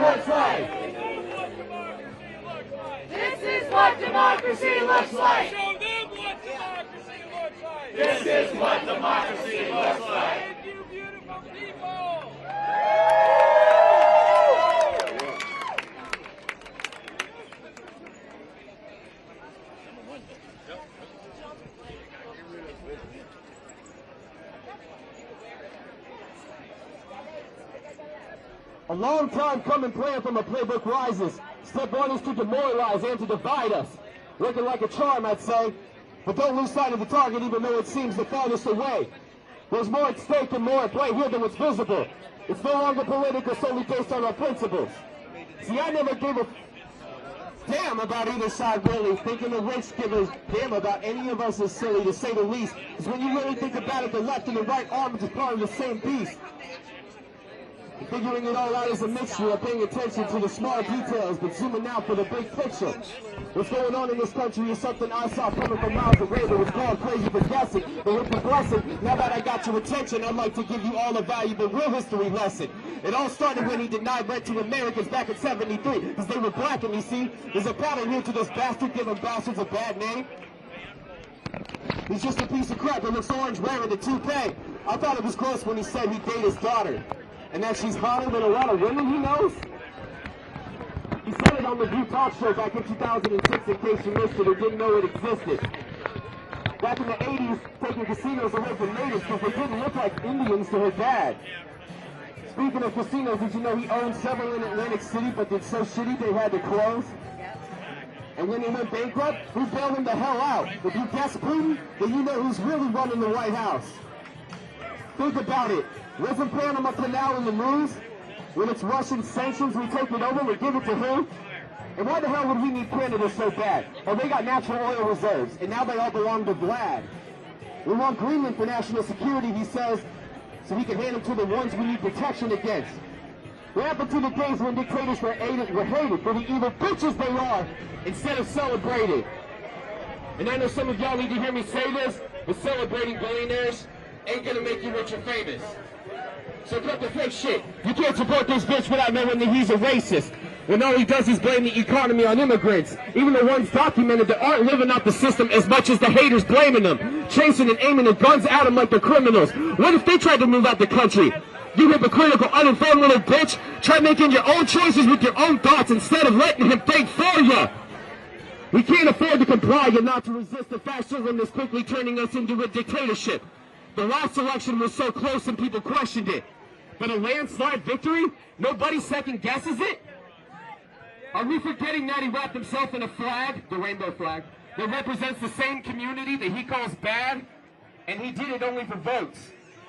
looks like. This is what democracy looks like. Show them what democracy looks like. This is what democracy looks like. Thank you, beautiful people. A long time coming plan from a playbook rises. Step one is to demoralize and to divide us. Looking like a charm, I'd say. But don't lose sight of the target even though it seems the farthest away. There's more at stake and more at play here than what's visible. It's no longer political, solely based on our principles. See, I never gave a damn about either side, really. Thinking the rich give a damn about any of us is silly, to say the least. Because when you really think about it, the left and the right arm are just part of the same beast. Figuring it all out is a mixture of paying attention to the small details, but zooming out for the big picture. What's going on in this country is something I saw coming from miles away, but was called crazy for guessing. But with the blessing, now that I got your attention, I'd like to give you all a valuable real history lesson. It all started when he denied rent to Americans back in '73, because they were black, and you see, there's a pattern here to this bastard giving bastards a bad name. He's just a piece of crap that looks orange wearing a toupee. I thought it was gross when he said he'd date his daughter. And that she's hotter than a lot of women he knows? He said it on the View Talk Show back in 2006 in case you missed it or didn't know it existed. Back in the 80s, taking casinos away from natives because they didn't look like Indians to her dad. Speaking of casinos, did you know he owned several in Atlantic City but did so shitty they had to close? And when they went bankrupt, who bailed him the hell out? If you guess Putin, then you know who's really running the White House. Think about it. Wasn't Panama Canal in the news? When it's Russian sanctions, we take it over, we give it to who? And why the hell would we need Canada so bad? Oh, they got natural oil reserves, and now they all belong to Vlad. We want Greenland for national security, he says, so we can hand them to the ones we need protection against. What happened to the days when dictators were hated for the evil bitches they are, instead of celebrated? And I know some of y'all need to hear me say this, but celebrating billionaires ain't gonna make you rich or famous. So cut the fake shit. You can't support this bitch without knowing that he's a racist. When all he does is blame the economy on immigrants. Even the ones documented that aren't living up the system as much as the haters blaming them. Chasing and aiming their guns at them like they're criminals. What if they tried to move out the country? You hypocritical, uninformed little bitch. Try making your own choices with your own thoughts instead of letting him think for you. We can't afford to comply and not to resist the fascism that's quickly turning us into a dictatorship. The last election was so close and people questioned it. But a landslide victory? Nobody second guesses it? Are we forgetting that he wrapped himself in a flag, the rainbow flag, that represents the same community that he calls bad? And he did it only for votes.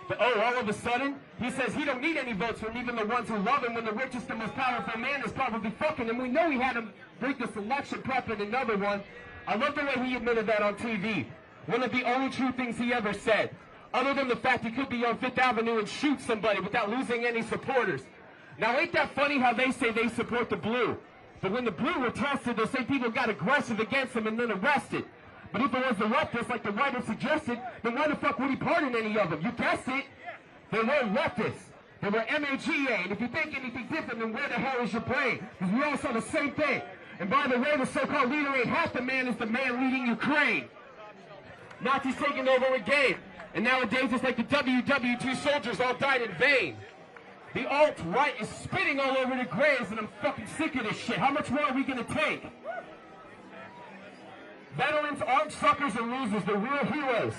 But all of a sudden, he says he don't need any votes from even the ones who love him when the richest and most powerful man is probably fucking him. We know he had him break this election prep in another one. I love the way he admitted that on TV. One of the only true things he ever said. Other than the fact he could be on Fifth Avenue and shoot somebody without losing any supporters. Now, ain't that funny how they say they support the blue? But when the blue were tested, those same people got aggressive against them and then arrested. But if it was the leftists, like the writer suggested, then why the fuck would he pardon any of them? You guessed it. They were leftists. They were MAGA. And if you think anything different, then where the hell is your brain? Because we all saw the same thing. And by the way, the so-called leader ain't half the man as the man leading Ukraine. Nazis taking over again. And nowadays, it's like the WW2 soldiers all died in vain. The alt-right is spitting all over the graves, and I'm fucking sick of this shit. How much more are we going to take? Veterans aren't suckers and losers. They're real heroes.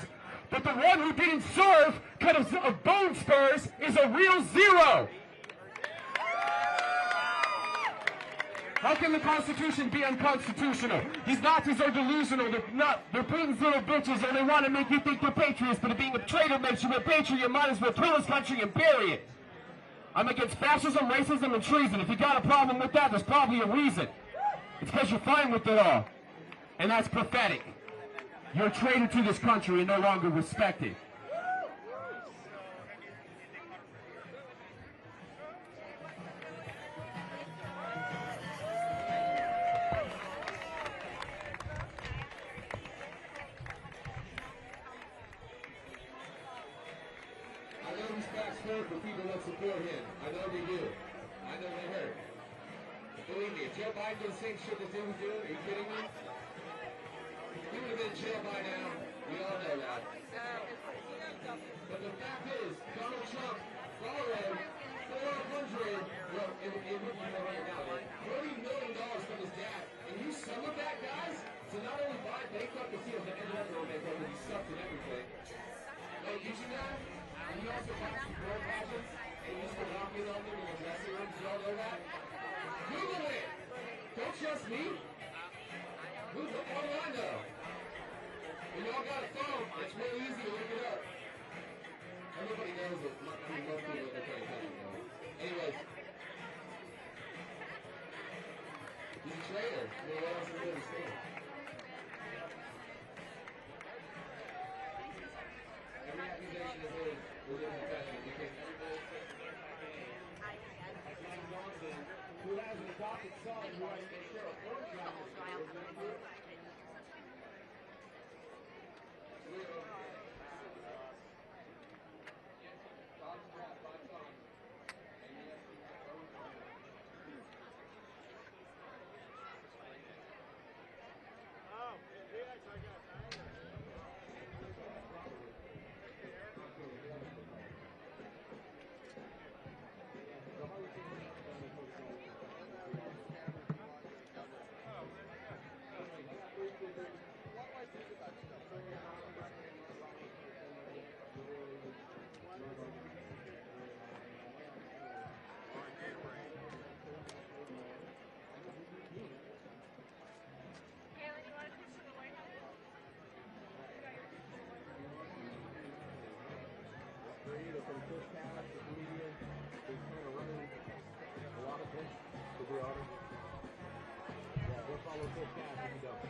But the one who didn't serve, cut of bone spurs, is a real zero. How can the Constitution be unconstitutional? These Nazis are delusional. They're Putin's little bitches, and they want to make you think they're patriots, but if being a traitor makes you a patriot, you might as well kill this country and bury it. I'm against fascism, racism, and treason. If you got a problem with that, there's probably a reason. It's because you're fine with it all. And that's pathetic. You're a traitor to this country and no longer respected. I know he's back for people that support him. I know they do. I know they hurt. Believe me, if Joe Biden did the same shit that dude was doing, are you kidding me? He would have been in jail by now. We all know that. But the fact is, Donald Trump borrowed 400, well, it would be right now, $40 million from his dad. And you some of that, guys, to not only buy bankrupt casinos that ended up going bankrupt because he sucked and everything. Oh, you see that? And he also bought some girl pageants, and he used to lock in on them in the dressing rooms. You all know that? Google it! Don't trust me. Who's the online though? And y'all got a phone, it's real easy to look it up. Everybody knows it. I mean, most people are paying attention, though. Anyways. He's a traitor. I mean, what else is there to say? Every accusation is his within confession because who has an adopted son who has to share a fortune on this. For the first half, the media is kind of running a lot of things, to be honest. Yeah, we'll follow first half if you don't.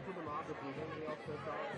For democracy, is anything else to talk?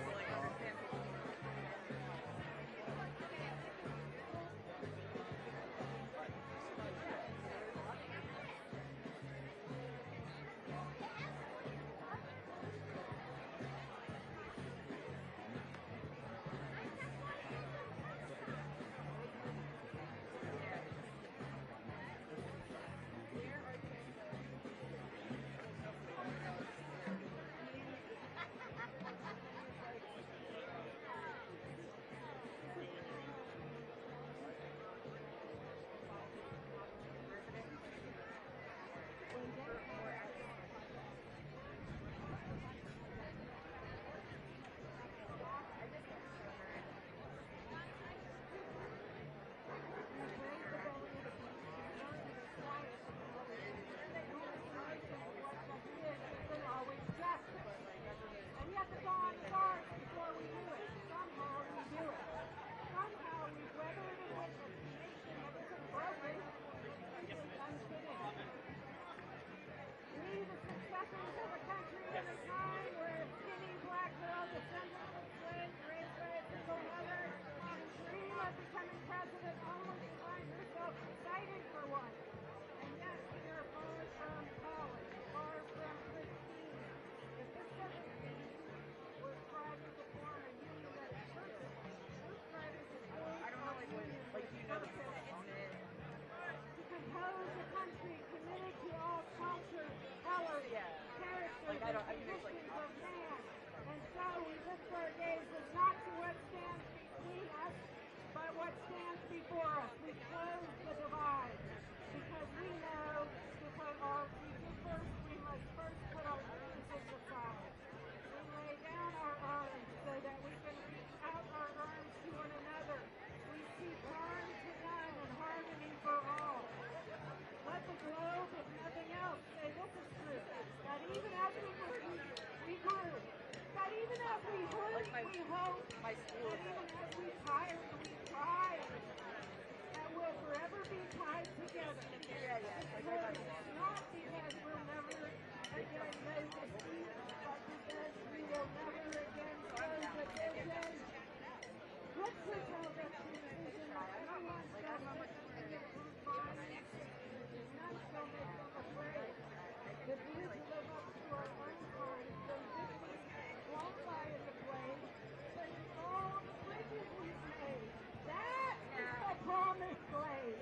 Becoming president only finds herself excited for one. And yet we are far from college, far from pristine. If this doesn't mean we're striving to form a union that is perfect, we're striving to form a union that is perfect. To compose a country committed to all cultures, colors, characters, and conditions of man. And so we lift our gazes not to what stands between us, but what stands before us. We close the divide because we know to put our future first, we must first put our differences aside. We lay down our arms so that we can reach out our arms to one another. We seek harm to none and harmony for all. Let the globe, if nothing else, say this is true, that even as we grew, that even as we hurt, we hope, that even as we tire, we try, that we'll forever be tied together. Not because we'll never again know defeat, but because we will never again show division. Scripture tells us in the vision that everyone shall be approved by and none shall make them afraid. If we are to live up to our own times, then victory won't lie in the plague, but in all the bridges we've made. That is the promised land.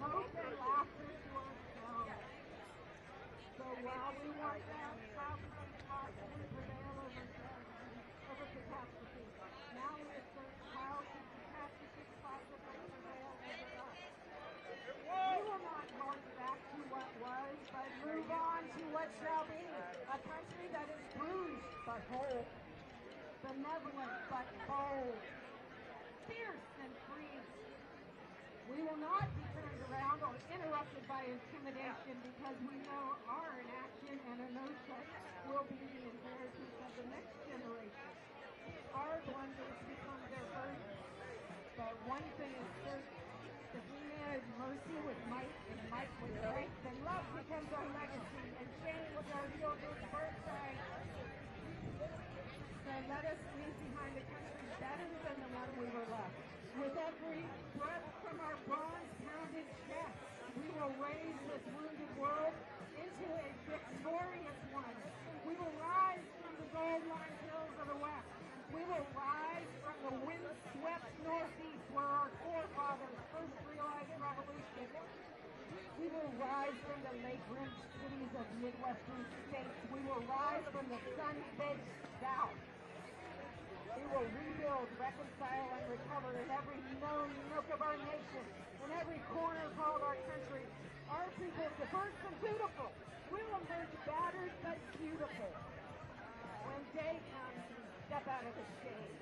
hope and laughter to ourselves. So while we want that problem to possibly prevail over catastrophe, now we assert how can catastrophe possibly prevail over us? We will not march back to what was, but move on to what shall be. A country that is bruised but whole, benevolent but bold, fierce and free. We will not be turned around or interrupted by intimidation because we know our inaction and inertia will be the inheritance of the next generation. Our blunders become their burden. But one thing is certain, if we manage mercy with might and might with strength, then love becomes our legacy and change our children's birthright. So let us leave behind a country better than the one we were left. With every breath from our bronze-pounded chest, we will raise this wounded world into a victorious one. We will rise from the gold-lined hills of the west. We will rise from the wind-swept northeast where our forefathers first realized revolution. We will rise from the lake-rimmed cities of Midwestern states. We will rise from the sun-baked south. We will rebuild, reconcile, and recover in every known nook of our nation, in every corner called our country. Our people, diverse and beautiful, will emerge battered but beautiful. When day comes, we step out of the shade,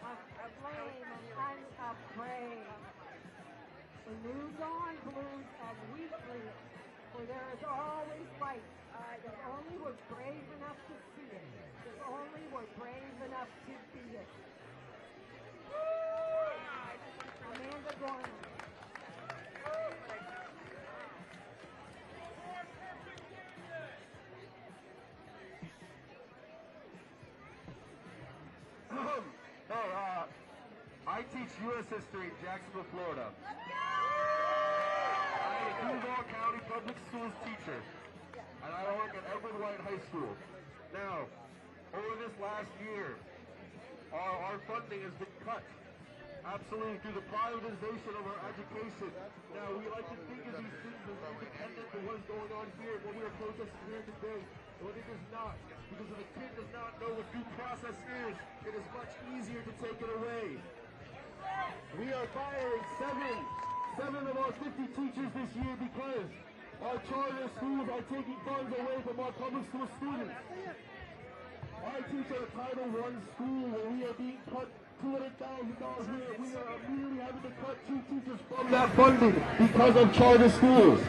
aflame and unafraid. The new dawn blooms as we sleep, for there is always light. If only we're brave enough to see it. If only we're brave enough to be it. Amanda Gorman. I teach U.S. history in Jacksonville, Florida. I'm a Duval County Public Schools teacher, and I work at Edward White High School. Now, over this last year, our funding has been cut. Absolutely, through the privatization of our education. Now, we like to think of these things as independent of what is going on here, what we are protesting here today, but it is not. Because if a kid does not know what due process is, it is much easier to take it away. We are firing seven of our 50 teachers this year because our charter schools are taking funds away from our public school students. I teach at a Title I school where we are being cut $200,000. We are immediately having to cut 2 teachers from that funding because of charter schools.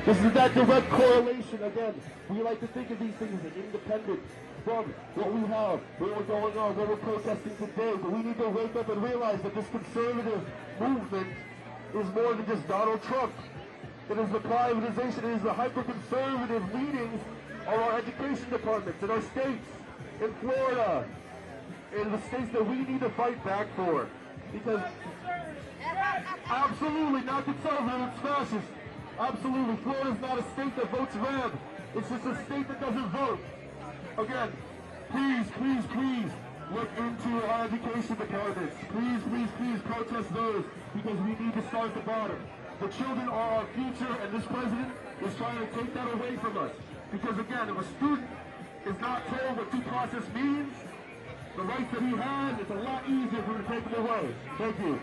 This is that direct correlation. Again, we like to think of these things as independent from what we have, what we're going on, what we're protesting today. But we need to wake up and realize that this conservative movement is more than just Donald Trump. It is the privatization, it is the hyper-conservative leadings of our education departments in our states, in Florida, in the states that we need to fight back for. Because absolutely not conservative, it's fascist. Absolutely, Florida's not a state that votes red. It's just a state that doesn't vote. Again, please look into our education departments. Please protest those because we need to start at the bottom. The children are our future, and this president is trying to take that away from us. Because again, if a student is not told what due process means, the rights that he has, it's a lot easier for him to take them away. Thank you.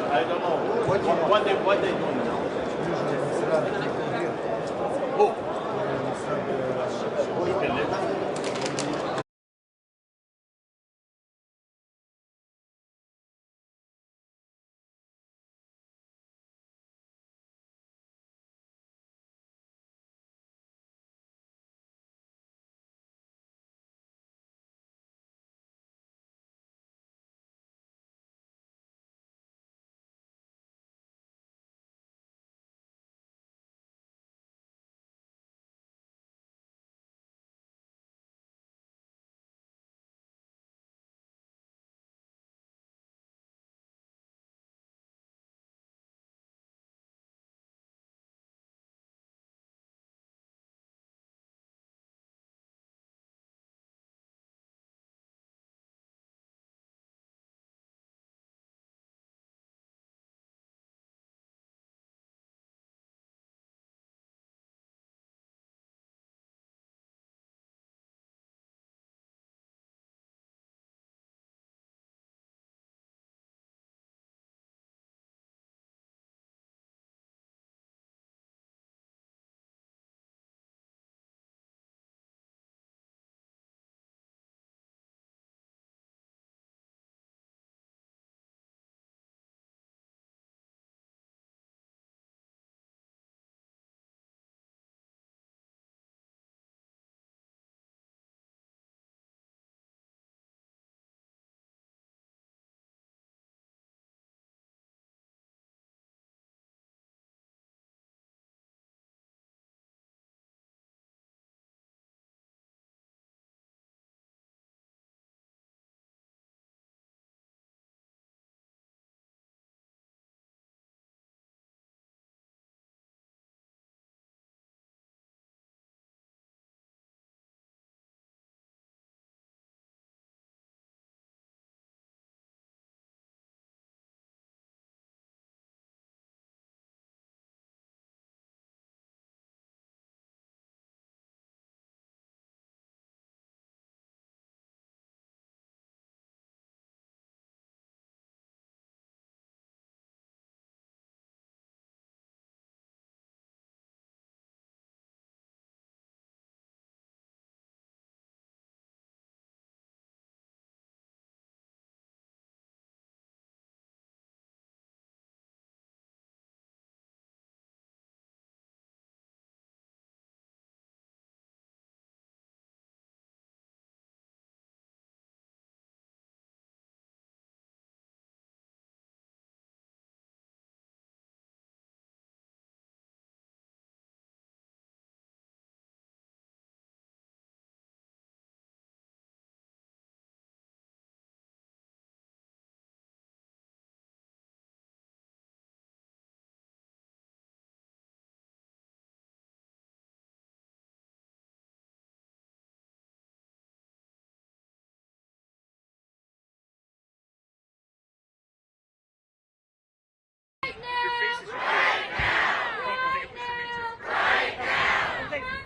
I don't know what they doing now. Who?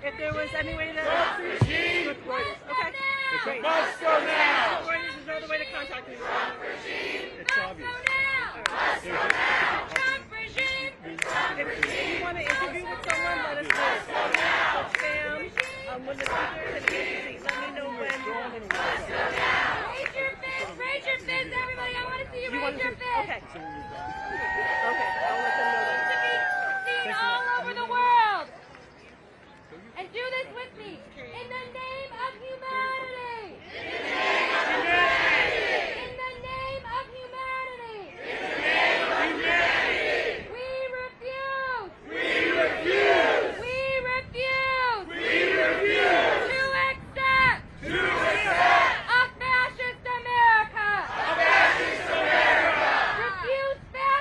If there was any way that okay, great. Must go now. There's no other way to contact me. It's obvious. If you want to interview with someone, let us know. Spam. When the speaker is at agency, let me know when. Raise your fists, everybody. I want to see you raise your fists. Okay. Okay, I'll let them know that. Seen all over the world. And do this with me. In the name of humanity. In the name of humanity. In the name of humanity. In the name of humanity. We refuse. We refuse. We refuse. We refuse. To accept. To accept. A fascist America. A fascist America. Refuse fascism.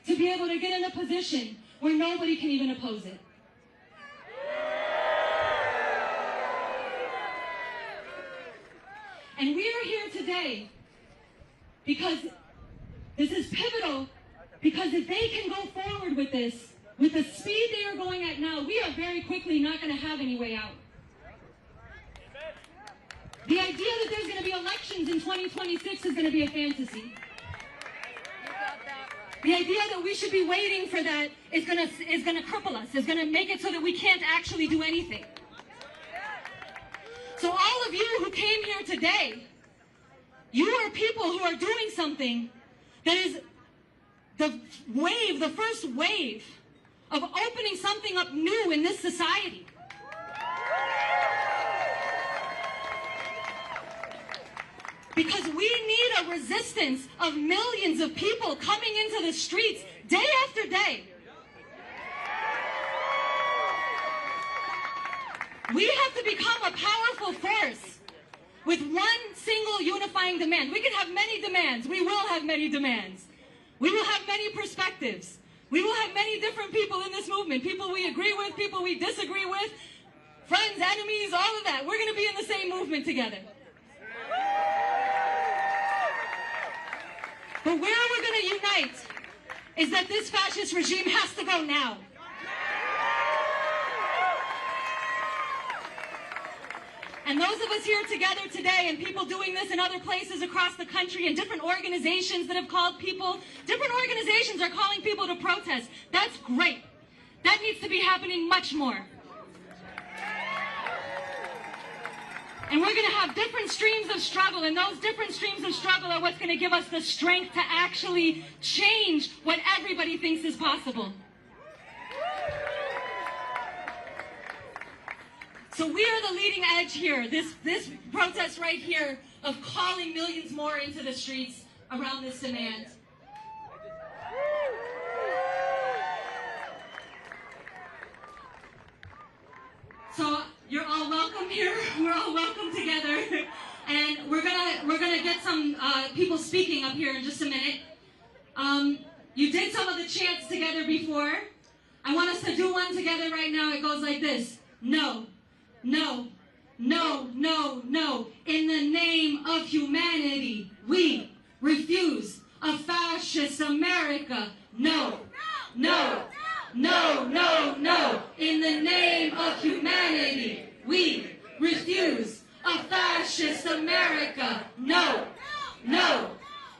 to be able to get in a position where nobody can even oppose it. And we are here today because this is pivotal, because if they can go forward with this, with the speed they are going at now, we are very quickly not going to have any way out. The idea that there's going to be elections in 2026 is going to be a fantasy. The idea that we should be waiting for that is going to cripple us, is going to make it so that we can't actually do anything. So all of you who came here today, you are people who are doing something that is the first wave of opening something up new in this society. Because we need a resistance of millions of people coming into the streets day after day. We have to become a powerful force with one single unifying demand. We can have many demands. We will have many demands. We will have many perspectives. We will have many different people in this movement. People we agree with, people we disagree with, friends, enemies, all of that. We're going to be in the same movement together. But where we're going to unite is that this fascist regime has to go now. And those of us here together today, and people doing this in other places across the country, and different organizations that have called people, different organizations are calling people to protest. That's great. That needs to be happening much more. And we're going to have different streams of struggle, and those different streams of struggle are what's going to give us the strength to actually change what everybody thinks is possible. So we are the leading edge here, this protest right here of calling millions more into the streets around this demand. So you're all welcome here. We're all welcome together, and we're gonna get some people speaking up here in just a minute. You did some of the chants together before. I want us to do one together right now. It goes like this: No, no, no, no, no. In the name of humanity, we refuse a fascist America. No, no. No, no, no. In the name of humanity, we refuse a fascist America. No, no,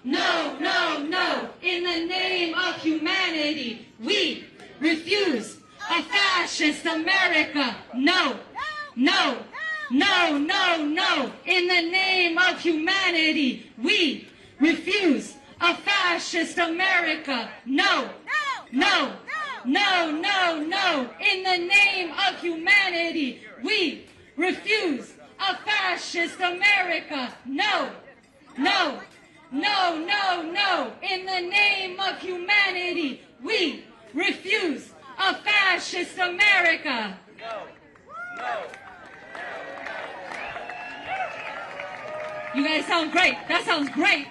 no, no, no. In the name of humanity, we refuse a fascist America. No, no, no, no, no. In the name of humanity, we refuse a fascist America. No, no. No, no, no. In the name of humanity, we refuse a fascist America. No, no, no, no, no. In the name of humanity, we refuse a fascist America. No, no. You guys sound great. That sounds great.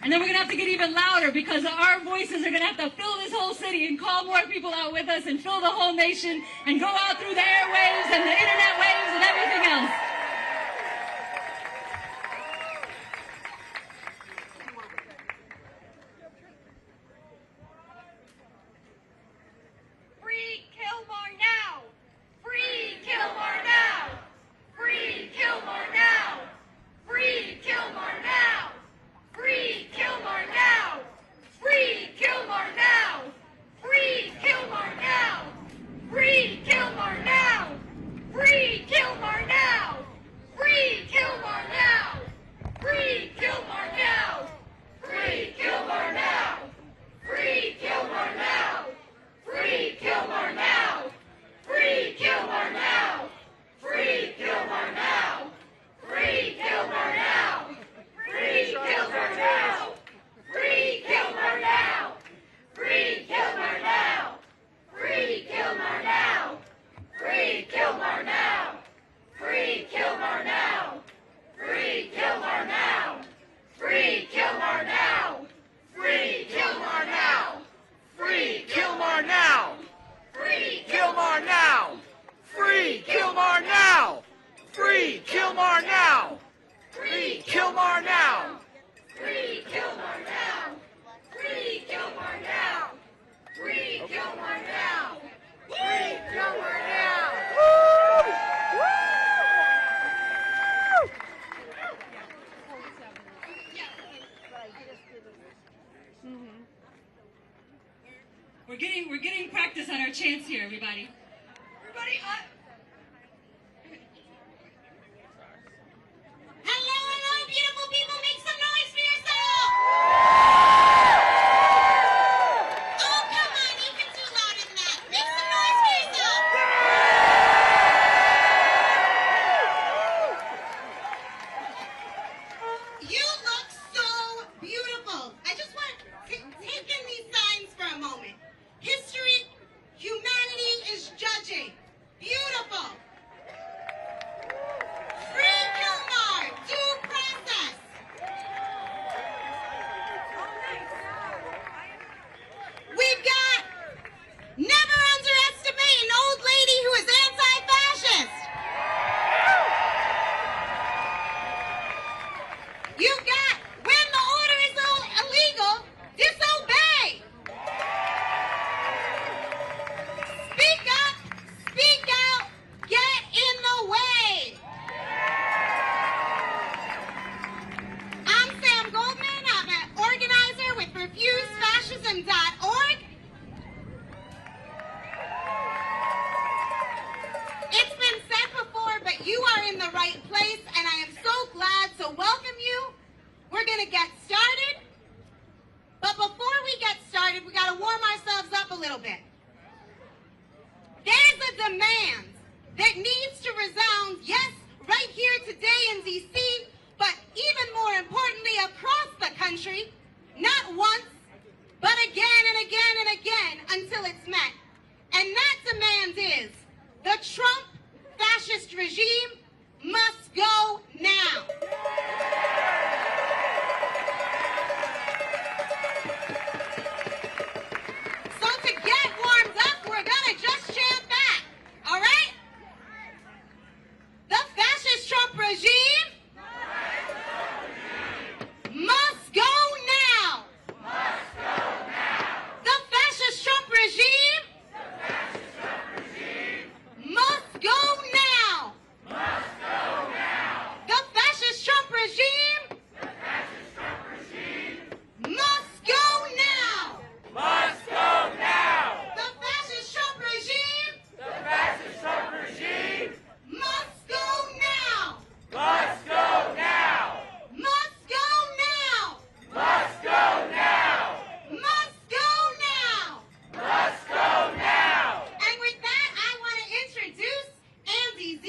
And then we're going to have to get even louder, because our voices are going to have to fill this whole city and call more people out with us and fill the whole nation and go out through the airwaves and the internet waves and everything else. Free Kilmore now! Free Kilmore now! Free Kilmore now! Free Kilmore now! Free Kilmore now! Free Kilmore now! Free Kilmore now! Free Kilmore now! Free Kilmore now! Free Kilmar now! Free Kilmar now! Free Kilmar now! Free Kilmar now! Free Kilmar now! Free Kilmar now! We're getting practice on our chants here, everybody. Everybody up. Hello, beautiful people, make some noise for yourself. Oh, come on, you can do louder than that. Make some noise for yourself. You look so beautiful. I just want to take in these signs for a moment. History, humanity is judging. Beautiful. Free Kilmar, due process. We've got never underestimate an old lady who is anti-fascist. You've got when the order is illegal, disobey. Speak up, speak out, get in the way. I'm Sam Goldman. I'm an organizer with refusefascism.org. It's been said before, but you are in the right place, and I am so glad to welcome you. We're going to get started. But before we get started, we got to warm ourselves up a little bit. There's a demand that needs to resound, yes, right here today in D.C., but even more importantly, across the country, not once, but again and again and again until it's met. And that demand is the Trump fascist regime must go now. So to get warmed up, we're gonna just chant back, all right? The fascist Trump regime must go now. Must go now. The fascist Trump regime must go now. Must go now. The fascist Trump regime must go now. Must go now! The fascist Trump regime The fascist Trump regime must go now. must go now! Must go now. Must go now! Must go now. Must go now! And with that, I want to introduce Andy Z.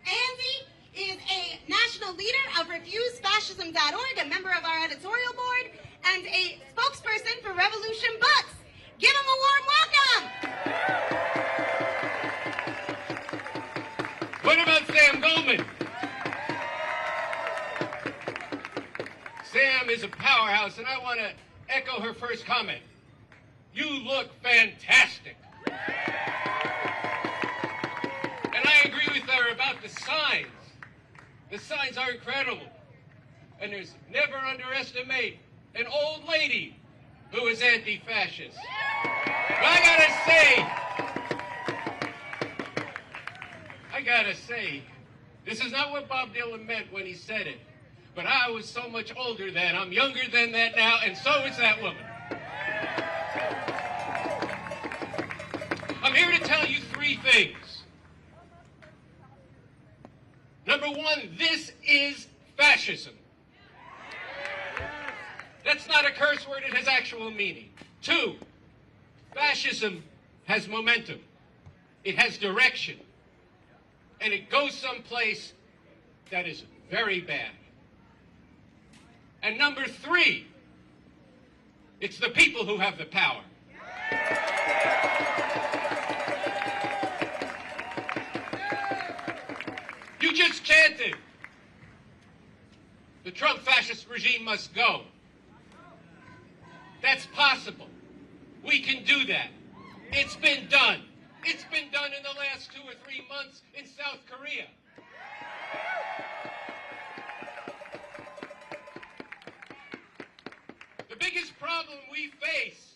Andy is a national leader of refusefascism.org, a member of our editorial board, and a spokesperson for Revolution Books. Give him a warm welcome. What about Sam Goldman? Sam is a powerhouse, and I want to echo her first comment. You look fantastic. And I agree with her about the signs. The signs are incredible. And there's never underestimate an old lady who is anti-fascist. But I gotta say, this is not what Bob Dylan meant when he said it. But I was so much older then. I'm younger than that now, and so is that woman. I'm here to tell you three things. Number one, this is fascism. That's not a curse word, it has actual meaning. Two, fascism has momentum. It has direction. And it goes someplace that is very bad. And number three, it's the people who have the power. You just chanted. The Trump fascist regime must go. That's possible. We can do that. It's been done. It's been done in the last 2 or 3 months in South Korea. problem we face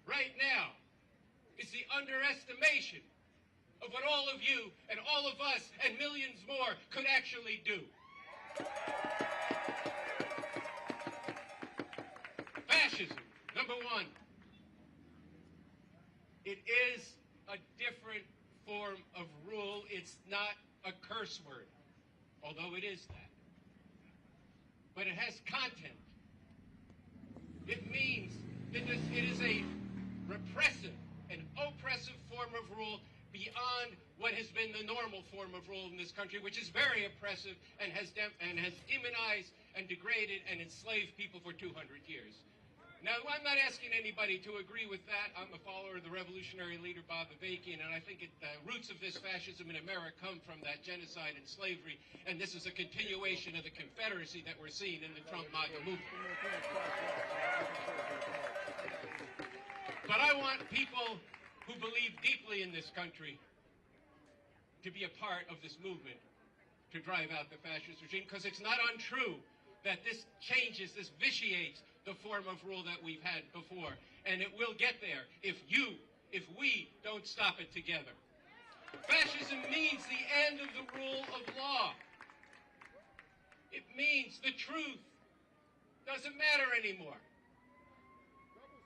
right now is the underestimation of what all of you and all of us and millions more could actually do. Fascism, number one. It is a different form of rule. It's not a curse word, although it is that. But it has content. It means that it is a repressive and oppressive form of rule beyond what has been the normal form of rule in this country, which is very oppressive and has demonized and degraded and enslaved people for 200 years. Now, I'm not asking anybody to agree with that. I'm a follower of the revolutionary leader Bob Avakian, and I think the roots of this fascism in America come from that genocide and slavery, and this is a continuation of the Confederacy that we're seeing in the Trump MAGA movement. But I want people who believe deeply in this country to be a part of this movement to drive out the fascist regime, because it's not untrue that this changes, this vitiates the form of rule that we've had before. And it will get there if we don't stop it together. Fascism means the end of the rule of law. It means the truth doesn't matter anymore.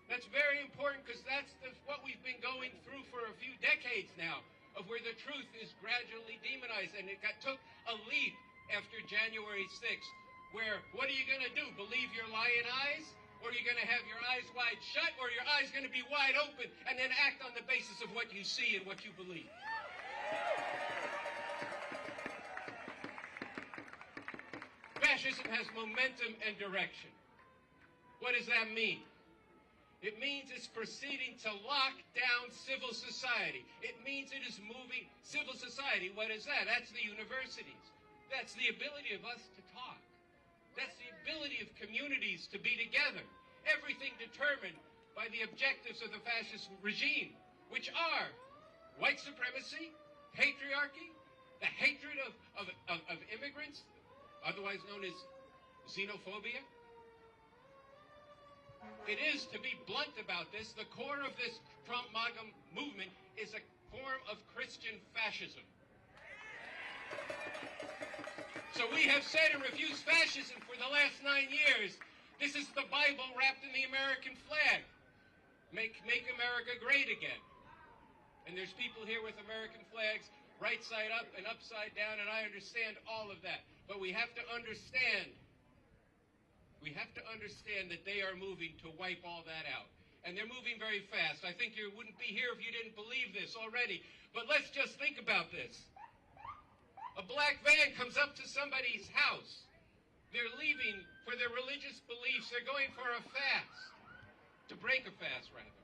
That's very important, because that's what we've been going through for a few decades now, of where the truth is gradually demonized. And it took a leap after January 6th, where what are you going to do? Believe your lying eyes? Or are you going to have your eyes wide shut? Or are your eyes going to be wide open and then act on the basis of what you see and what you believe? Fascism has momentum and direction. What does that mean? It means it's proceeding to lock down civil society. It means it is moving civil society. What is that? That's the universities. That's the ability of us to talk. That's the ability of communities to be together. Everything determined by the objectives of the fascist regime, which are white supremacy, patriarchy, the hatred of immigrants, otherwise known as xenophobia. It is, to be blunt about this, the core of this Trump MAGA movement is a form of Christian fascism. So we have said and refused fascism for the last 9 years. This is the Bible wrapped in the American flag. Make America great again. And there's people here with American flags right side up and upside down, and I understand all of that. But we have to understand that they are moving to wipe all that out. And they're moving very fast. I think you wouldn't be here if you didn't believe this already. But let's just think about this. A black van comes up to somebody's house. They're leaving for their religious beliefs. They're going for a fast, to break a fast, rather.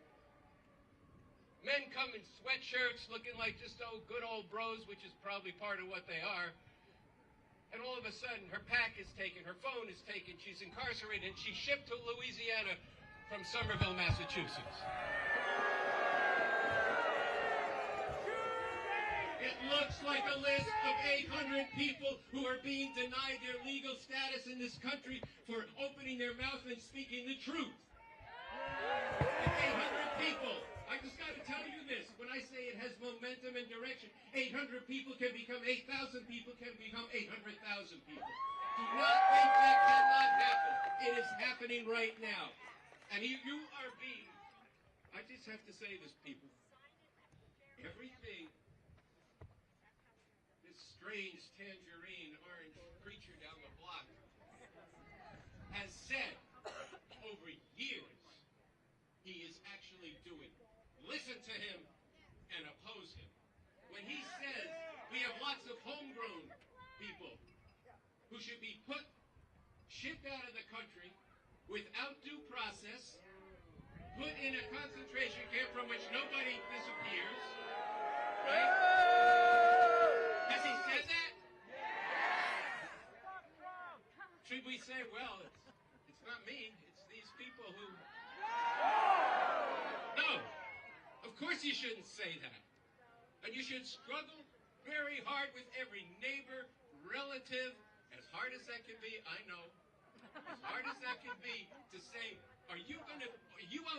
Men come in sweatshirts looking like just good old bros, which is probably part of what they are. And all of a sudden, her pack is taken, her phone is taken, she's incarcerated, and she's shipped to Louisiana from Somerville, Massachusetts. It looks like a list of 800 people who are being denied their legal status in this country for opening their mouth and speaking the truth. It's 800 people. I just got to tell you this. When I say it has momentum and direction, 800 people can become 8,000 people, can become 800,000 people. Do not think that cannot happen. It is happening right now. And you are being, I just have to say this, people. Everything this strange tangerine orange creature down the block has said over years, he is actually doing. Listen to him and oppose him. When he says we have lots of homegrown people who should be shipped out of the country without due process, put in a concentration camp from which nobody disappears, right? Has he said that? Should we say, well, it's not me, it's these people who... No. Of course you shouldn't say that. And you should struggle very hard with every neighbor, relative, as hard as that can be, I know. as hard as that can be, to say, are you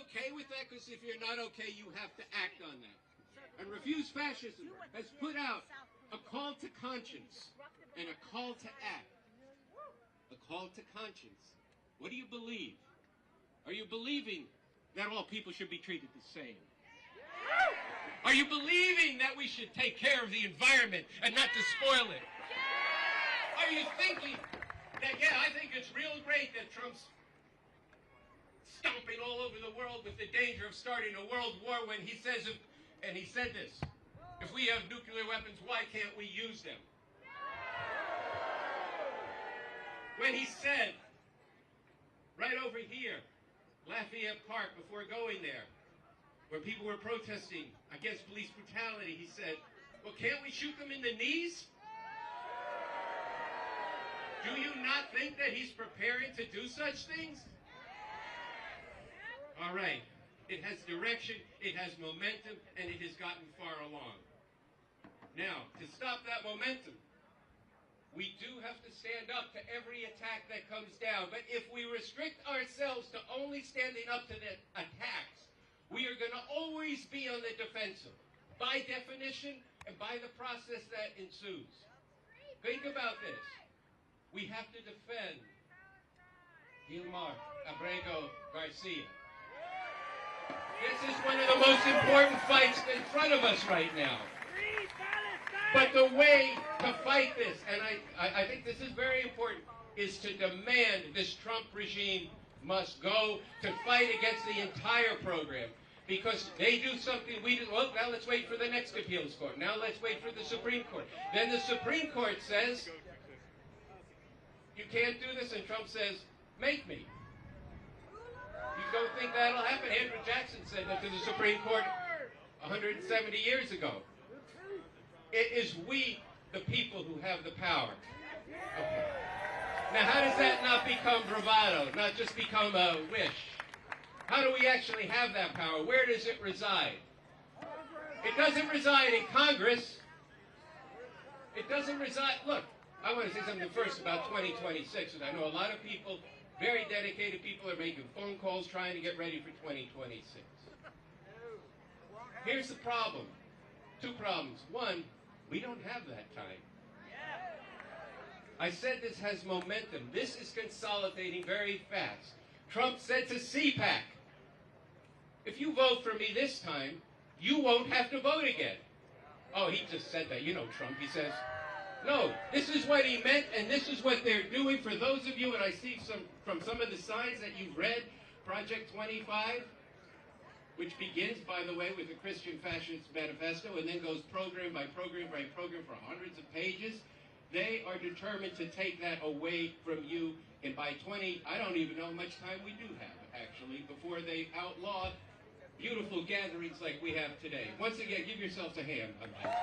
okay with that? Because if you're not okay, you have to act on that. And Refuse Fascism has put out a call to conscience and a call to act. A call to conscience. What do you believe? Are you believing that all people should be treated the same? Are you believing that we should take care of the environment and not to spoil it? Are you thinking that, yeah, I think it's real great that Trump's stomping all over the world with the danger of starting a world war when he says, and he said this, if we have nuclear weapons, why can't we use them? When he said, right over here, Lafayette Park, before going there, where people were protesting against police brutality, he said, well, can't we shoot them in the knees? Do you not think that he's preparing to do such things? All right. It has direction, it has momentum, and it has gotten far along. Now, to stop that momentum, we do have to stand up to every attack that comes down. But if we restrict ourselves to only standing up to the attacks, we are going to always be on the defensive, by definition and by the process that ensues. Think about this. We have to defend Gilmar Abrego Garcia. This is one of the most important fights in front of us right now. But the way to fight this, and I think this is very important, is to demand this Trump regime must go, to fight against the entire program. Because they do something, we do, well, now let's wait for the next appeals court. Now let's wait for the Supreme Court. Then the Supreme Court says, you can't do this, and Trump says, make me. You don't think that'll happen? Andrew Jackson said that to the Supreme Court 170 years ago. It is we, the people, who have the power. Okay. Now, how does that not become bravado, not just become a wish? How do we actually have that power? Where does it reside? It doesn't reside in Congress. It doesn't reside... Look, I want to say something first about 2026, and I know a lot of people, very dedicated people, are making phone calls trying to get ready for 2026. Here's the problem. Two problems. One, we don't have that time. I said this has momentum. This is consolidating very fast. Trump said to CPAC, if you vote for me this time, you won't have to vote again. Oh, he just said that. You know Trump. He says, no, this is what he meant, and this is what they're doing. For those of you, and I see from some of the signs that you've read, Project 25, which begins, by the way, with the Christian Fascist Manifesto and then goes program by program by program for hundreds of pages. They are determined to take that away from you. And by I don't even know how much time we do have, actually, before they outlaw beautiful gatherings like we have today. Once again, give yourselves a hand on that.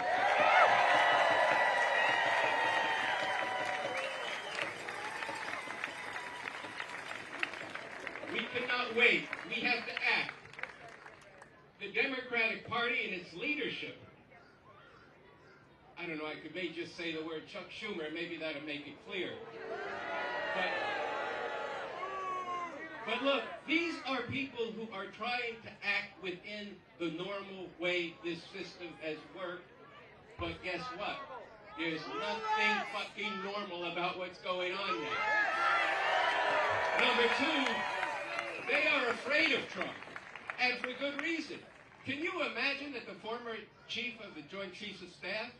We cannot wait. We have to act. The Democratic Party and its leadership, I don't know, I may just say the word Chuck Schumer, maybe that'll make it clear. But look, these are people who are trying to act within the normal way this system has worked. But guess what? There's nothing fucking normal about what's going on now. Number two, they are afraid of Trump. And for good reason. Can you imagine that the former chief of the Joint Chiefs of Staff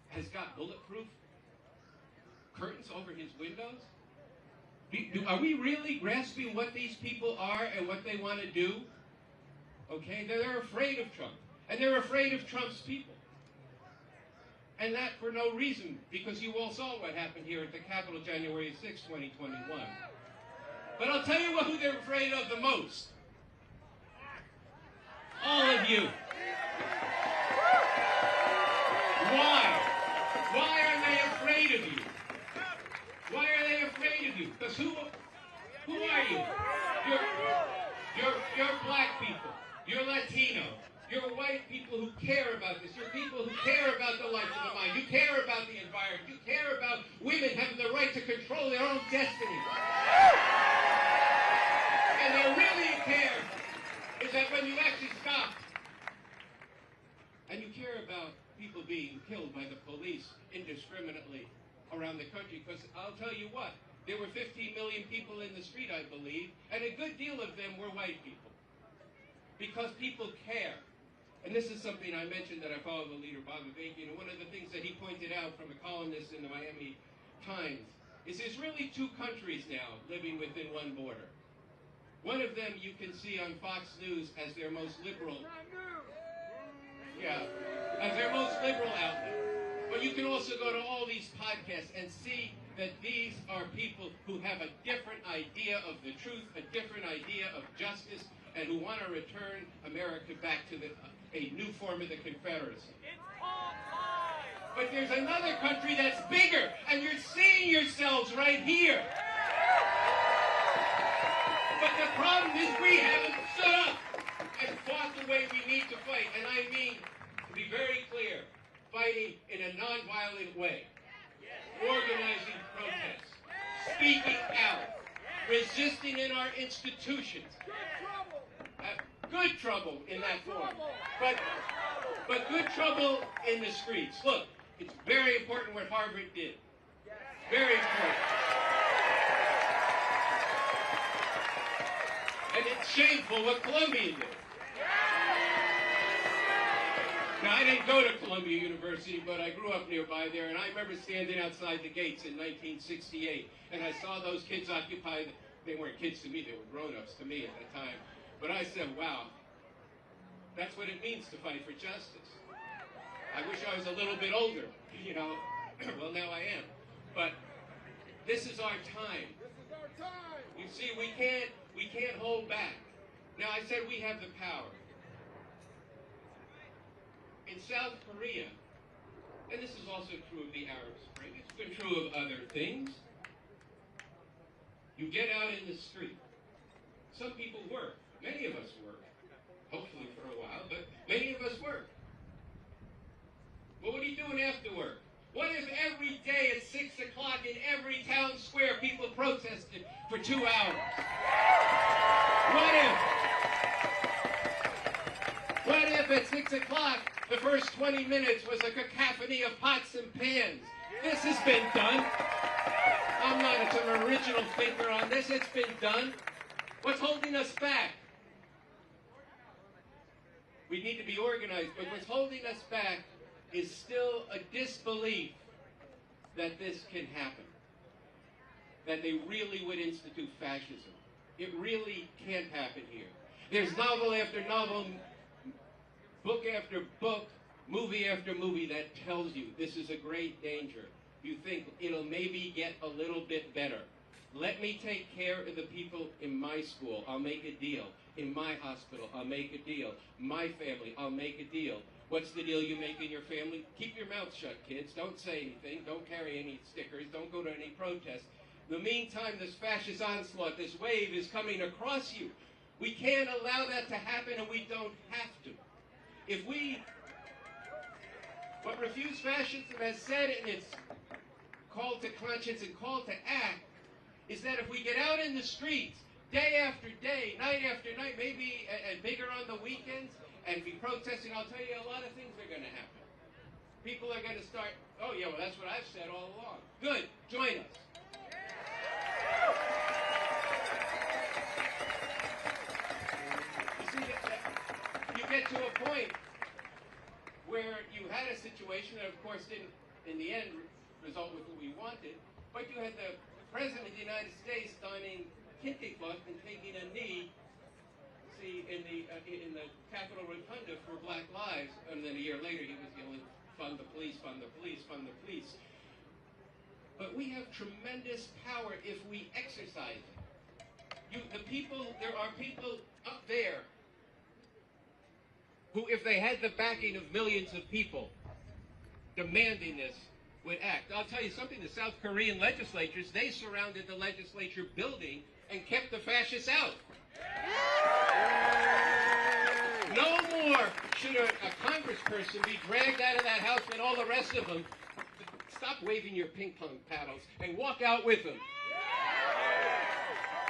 has got bulletproof curtains over his windows? Are we really grasping what these people are and what they want to do? Okay, they're afraid of Trump. And they're afraid of Trump's people. And that for no reason, because you all saw what happened here at the Capitol January 6, 2021. But I'll tell you who they're afraid of the most. All of you. Why? Why are they afraid of you? Why are they afraid of you? Because who are you? You're black people. You're Latino. You're white people who care about this. You're people who care about the life of the mind. You care about the environment. You care about women having the right to control their own destiny. violently around the country, because I'll tell you what, there were 15 million people in the street, I believe, and a good deal of them were white people. Because people care. And this is something I mentioned that I follow the leader, Bob Avakian, and one of the things that he pointed out from a columnist in the Miami Times is there's really two countries now living within one border. One of them you can see on Fox News as their most liberal. Yeah, as their most liberal outlet. But you can also go to all these podcasts and see that these are people who have a different idea of the truth, a different idea of justice, and who want to return America back to a new form of the Confederacy. But there's another country that's bigger, and you're seeing yourselves right here. But the problem is we haven't stood up and fought the way we need to fight. And I mean, to be very clear, fighting in a nonviolent way, organizing protests, speaking out, resisting in our institutions. Good trouble in that form, but good trouble in the streets. Look, it's very important what Harvard did. Very important. And it's shameful what Columbia did. Now, I didn't go to Columbia University, but I grew up nearby there, and I remember standing outside the gates in 1968, and I saw those kids occupy, they weren't kids to me, they were grown-ups to me at that time, but I said, wow, that's what it means to fight for justice. I wish I was a little bit older, you know, well, now I am, but this is our time. This is our time. You see, we can't hold back. Now, I said we have the power. In South Korea, and this is also true of the Arab Spring, it's been true of other things, you get out in the street. Some people work. Many of us work. Hopefully for a while, but many of us work. But what are you doing after work? What if every day at 6 o'clock in every town square people protested for 2 hours? What if at 6 o'clock the first 20 minutes was a cacophony of pots and pans? This has been done. I'm not some original thinker on this. It's been done. What's holding us back? We need to be organized, but what's holding us back is still a disbelief that this can happen, that they really would institute fascism. It really can't happen here. There's novel after novel, book after book, movie after movie that tells you this is a great danger. You think it'll maybe get a little bit better. Let me take care of the people in my school. I'll make a deal. In my hospital, I'll make a deal. My family, I'll make a deal. What's the deal you make in your family? Keep your mouth shut, kids. Don't say anything. Don't carry any stickers. Don't go to any protests. In the meantime, this fascist onslaught, this wave is coming across you. We can't allow that to happen, and we don't have to. If we, what Refuse Fascism has said in its call to conscience and call to act, is that if we get out in the streets, day after day, night after night, maybe and bigger on the weekends, and be protesting, I'll tell you a lot of things are going to happen. People are going to start, oh yeah, well that's what I've said all along. Good, join us. You see, you get to a point where you had a situation that of course didn't, in the end, result with what we wanted, but you had the President of the United States signing kente cloth and taking a knee, see, in the Capitol Rotunda for Black Lives, and then a year later he was yelling, fund the police, fund the police, fund the police. But we have tremendous power if we exercise it. There are people up there who, if they had the backing of millions of people demanding this, would act. I'll tell you something, the South Korean legislatures, they surrounded the legislature building and kept the fascists out. No more should a congressperson be dragged out of that house and all the rest of them. Stop waving your ping pong paddles and walk out with them.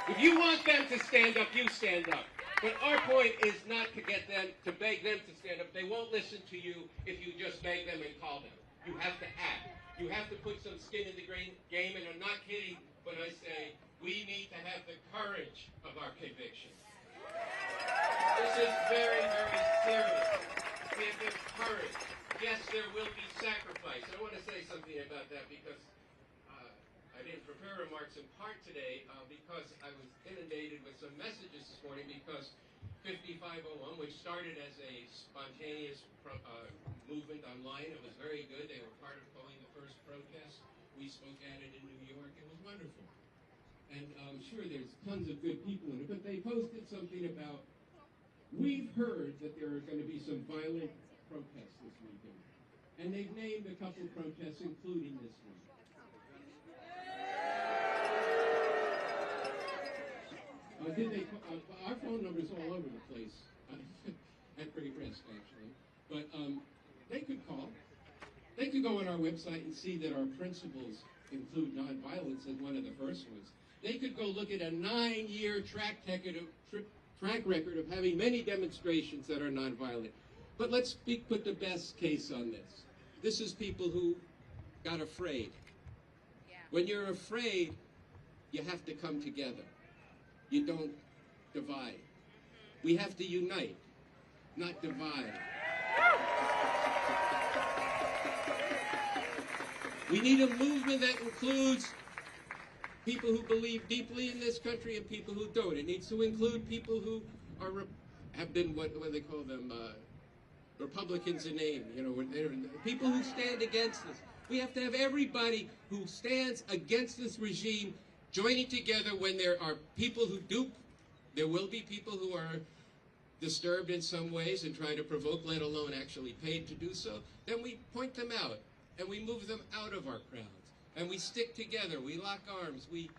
If you want them to stand up, you stand up. But our point is not to get them, to beg them to stand up. They won't listen to you if you just beg them and call them. You have to act. You have to put some skin in the game, and I'm not kidding when I say we need to have the courage of our convictions. This is very, very serious. We have the courage. Yes, there will be sacrifice. I want to say something about that because I didn't prepare remarks in part today because I was inundated with some messages this morning because 5501, which started as a spontaneous movement online, it was very good. They were part of calling the first protest. We spoke at it in New York. It was wonderful. And I'm sure there's tons of good people in it, but they posted something about, we've heard that there are going to be some violent protests this weekend. And they've named a couple of protests, including this one. Our phone number's all over the place at Great Risk, actually. But they could call. They could go on our website and see that our principles include nonviolence as one of the first ones. They could go look at a 9-year track record of having many demonstrations that are nonviolent. But let's put the best case on this. This is people who got afraid. Yeah. When you're afraid, you have to come together. You don't divide. We have to unite, not divide. We need a movement that includes people who believe deeply in this country and people who don't. It needs to include people who have been, what do they call them, Republicans in name, you know, people who stand against this. We have to have everybody who stands against this regime joining together. When there are people who do, there will be people who are disturbed in some ways and try to provoke, let alone actually paid to do so. Then we point them out and we move them out of our crowds. And we stick together, we lock arms, we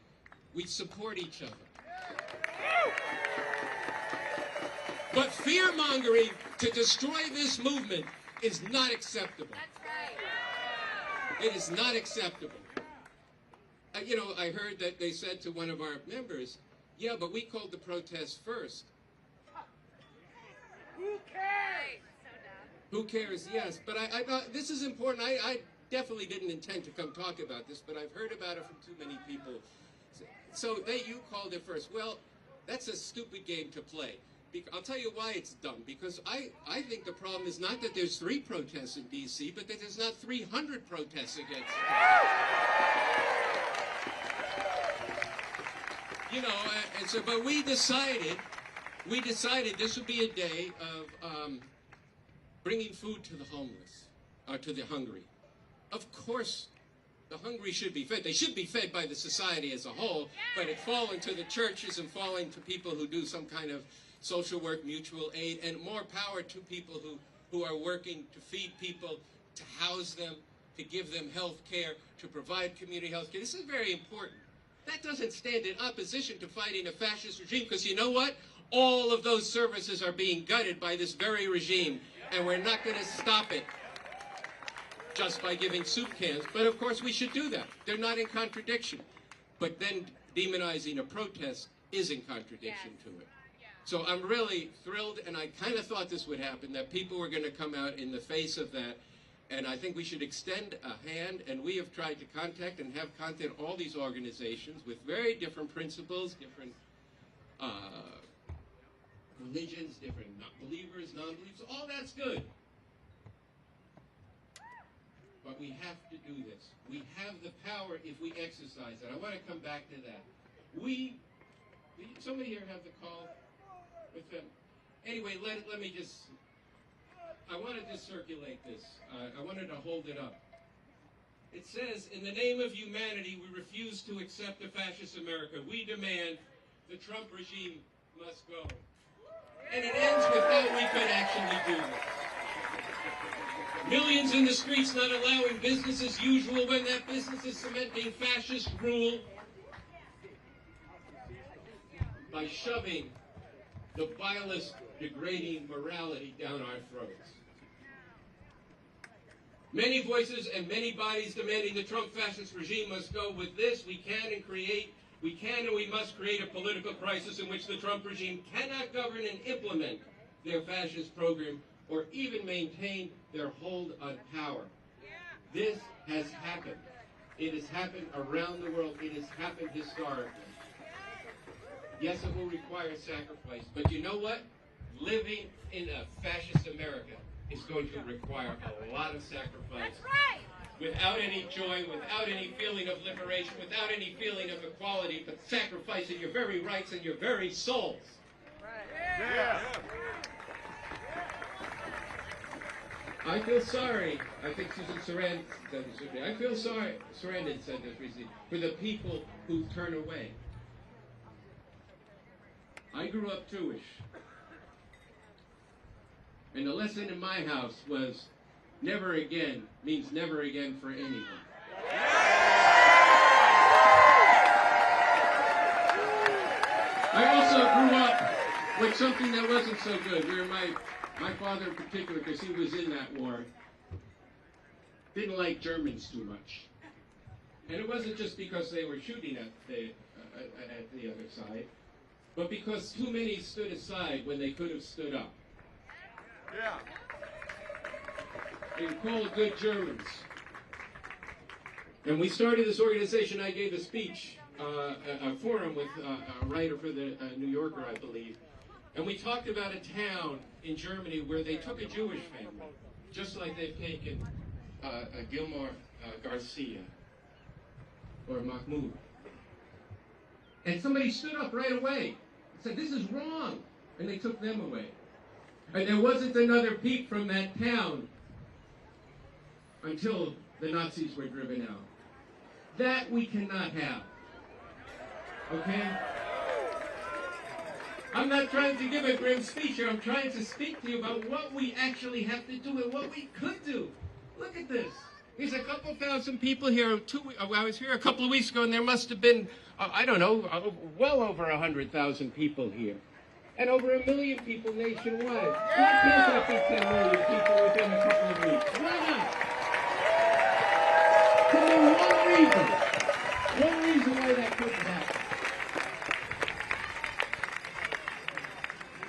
support each other. But fear-mongering to destroy this movement is not acceptable. That's right. It is not acceptable. You know, I heard that they said to one of our members, yeah, but we called the protest first. Who cares? Who cares? Yes, but I thought this is important. I definitely didn't intend to come talk about this, but I've heard about it from too many people. So you called it first. Well, that's a stupid game to play. I'll tell you why it's dumb. Because I think the problem is not that there's 3 protests in D.C., but that there's not 300 protests against it. You know, and so, but we decided this would be a day of bringing food to the homeless, to the hungry. Of course, the hungry should be fed. They should be fed by the society as a whole, but it falling to the churches and falling to people who do some kind of social work, mutual aid, and more power to people who are working to feed people, to house them, to give them health care, to provide community health care. This is very important. That doesn't stand in opposition to fighting a fascist regime, because you know what? All of those services are being gutted by this very regime, and we're not going to stop it just by giving soup cans. But of course we should do that. They're not in contradiction. But then demonizing a protest is in contradiction to it. So I'm really thrilled, and I kind of thought this would happen, that people were going to come out in the face of that. And I think we should extend a hand, and we have tried to contact and have contact all these organizations with very different principles, different religions, different believers, non-believers. All that's good. But we have to do this. We have the power if we exercise it. I want to come back to that. Somebody here have the call with them? Anyway, let me just, I wanted to circulate this. I wanted to hold it up. It says, in the name of humanity, we refuse to accept a fascist America. We demand the Trump regime must go. And it ends with how we could actually do this. Millions in the streets not allowing business as usual when that business is cementing fascist rule by shoving the vilest, degrading morality down our throats. Many voices and many bodies demanding the Trump fascist regime must go. With this, we can and we must create a political crisis in which the Trump regime cannot govern and implement their fascist program or even maintain their hold on power. This has happened. It has happened around the world. It has happened historically. Yes, it will require sacrifice, but you know what? Living in a fascist America is going to require a lot of sacrifice. That's right. Without any joy, without any feeling of liberation, without any feeling of equality, but sacrificing your very rights and your very souls. Yeah. I feel sorry. I think Susan Sarandon said this recently. I feel sorry. Sarandon said this recently for the people who turn away. I grew up Jewish, and the lesson in my house was never again means never again for anyone. I also grew up with something that wasn't so good. Where my father in particular, because he was in that war, didn't like Germans too much. And it wasn't just because they were shooting at the other side, but because too many stood aside when they could have stood up. Yeah. They were called good Germans. And we started this organization. I gave a speech, a forum with a writer for the New Yorker, I believe. And we talked about a town in Germany where they took a Jewish family, just like they've taken Gilmore Garcia or Mahmoud. And somebody stood up right away and said, this is wrong. And they took them away. And there wasn't another peep from that town until the Nazis were driven out. That we cannot have. Okay? I'm not trying to give a grim speech here. I'm trying to speak to you about what we actually have to do and what we could do. Look at this. There's a couple thousand people here. I was here a couple of weeks ago, and there must have been, I don't know, well over 100,000 people here. And over 1 million people nationwide. Why can't that be 10 million people within a couple of weeks? Why not? Tell me one reason why that couldn't happen.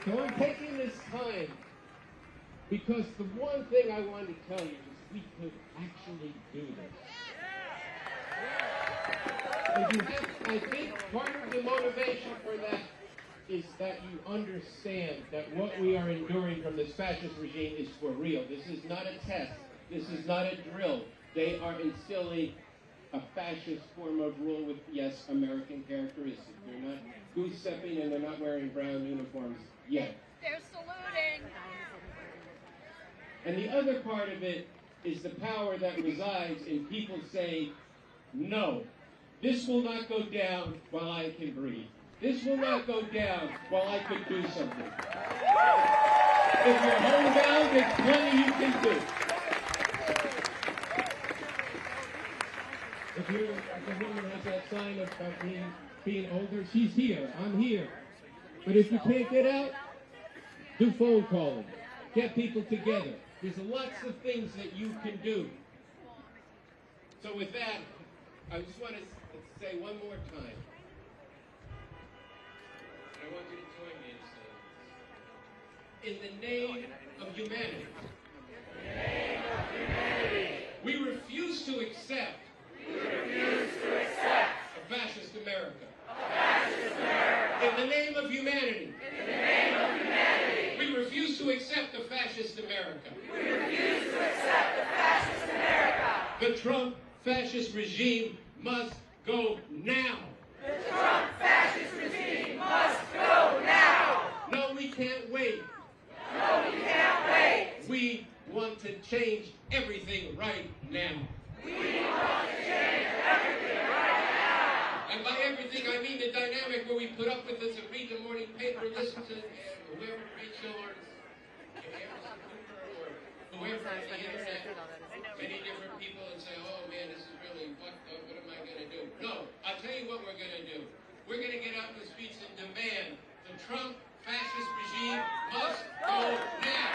So I'm taking this time because the one thing I wanted to tell you is we could actually do this. And you have, I think part of the motivation for that is that you understand that what we are enduring from this fascist regime is for real. This is not a test. This is not a drill. They are instilling a fascist form of rule with, yes, American characteristics. They're not goose-stepping and they're not wearing brown uniforms yet. They're saluting. And the other part of it is the power that resides in people saying, no, this will not go down while I can breathe. This will not go down while I could do something. If you're homebound, there's plenty you can do. If the woman has that sign of being older, she's here, I'm here. But if you can't get out, do phone calling. Get people together. There's lots of things that you can do. So with that, I just want to say one more time. I want you to join me in saying this. In the name of humanity. In the name of humanity. We refuse to accept. A fascist America. A fascist America. In the name of humanity. In the name of humanity. We refuse to accept a fascist America. We refuse to accept a fascist America. The Trump fascist regime must go now. The Trump fascist regime must go now. No, we can't wait. No, we can't wait. We want to change everything right now. We want to change everything right now. And by everything, I mean the dynamic where we put up with this and read the morning paper, listen to whoever, Rachel or Sepulchre or whoever on the internet, many different people, and say, oh man, this is really fucked up, what am I going to do? No, I'll tell you what we're going to do. We're going to get out in the streets and demand the Trump fascist regime must go now.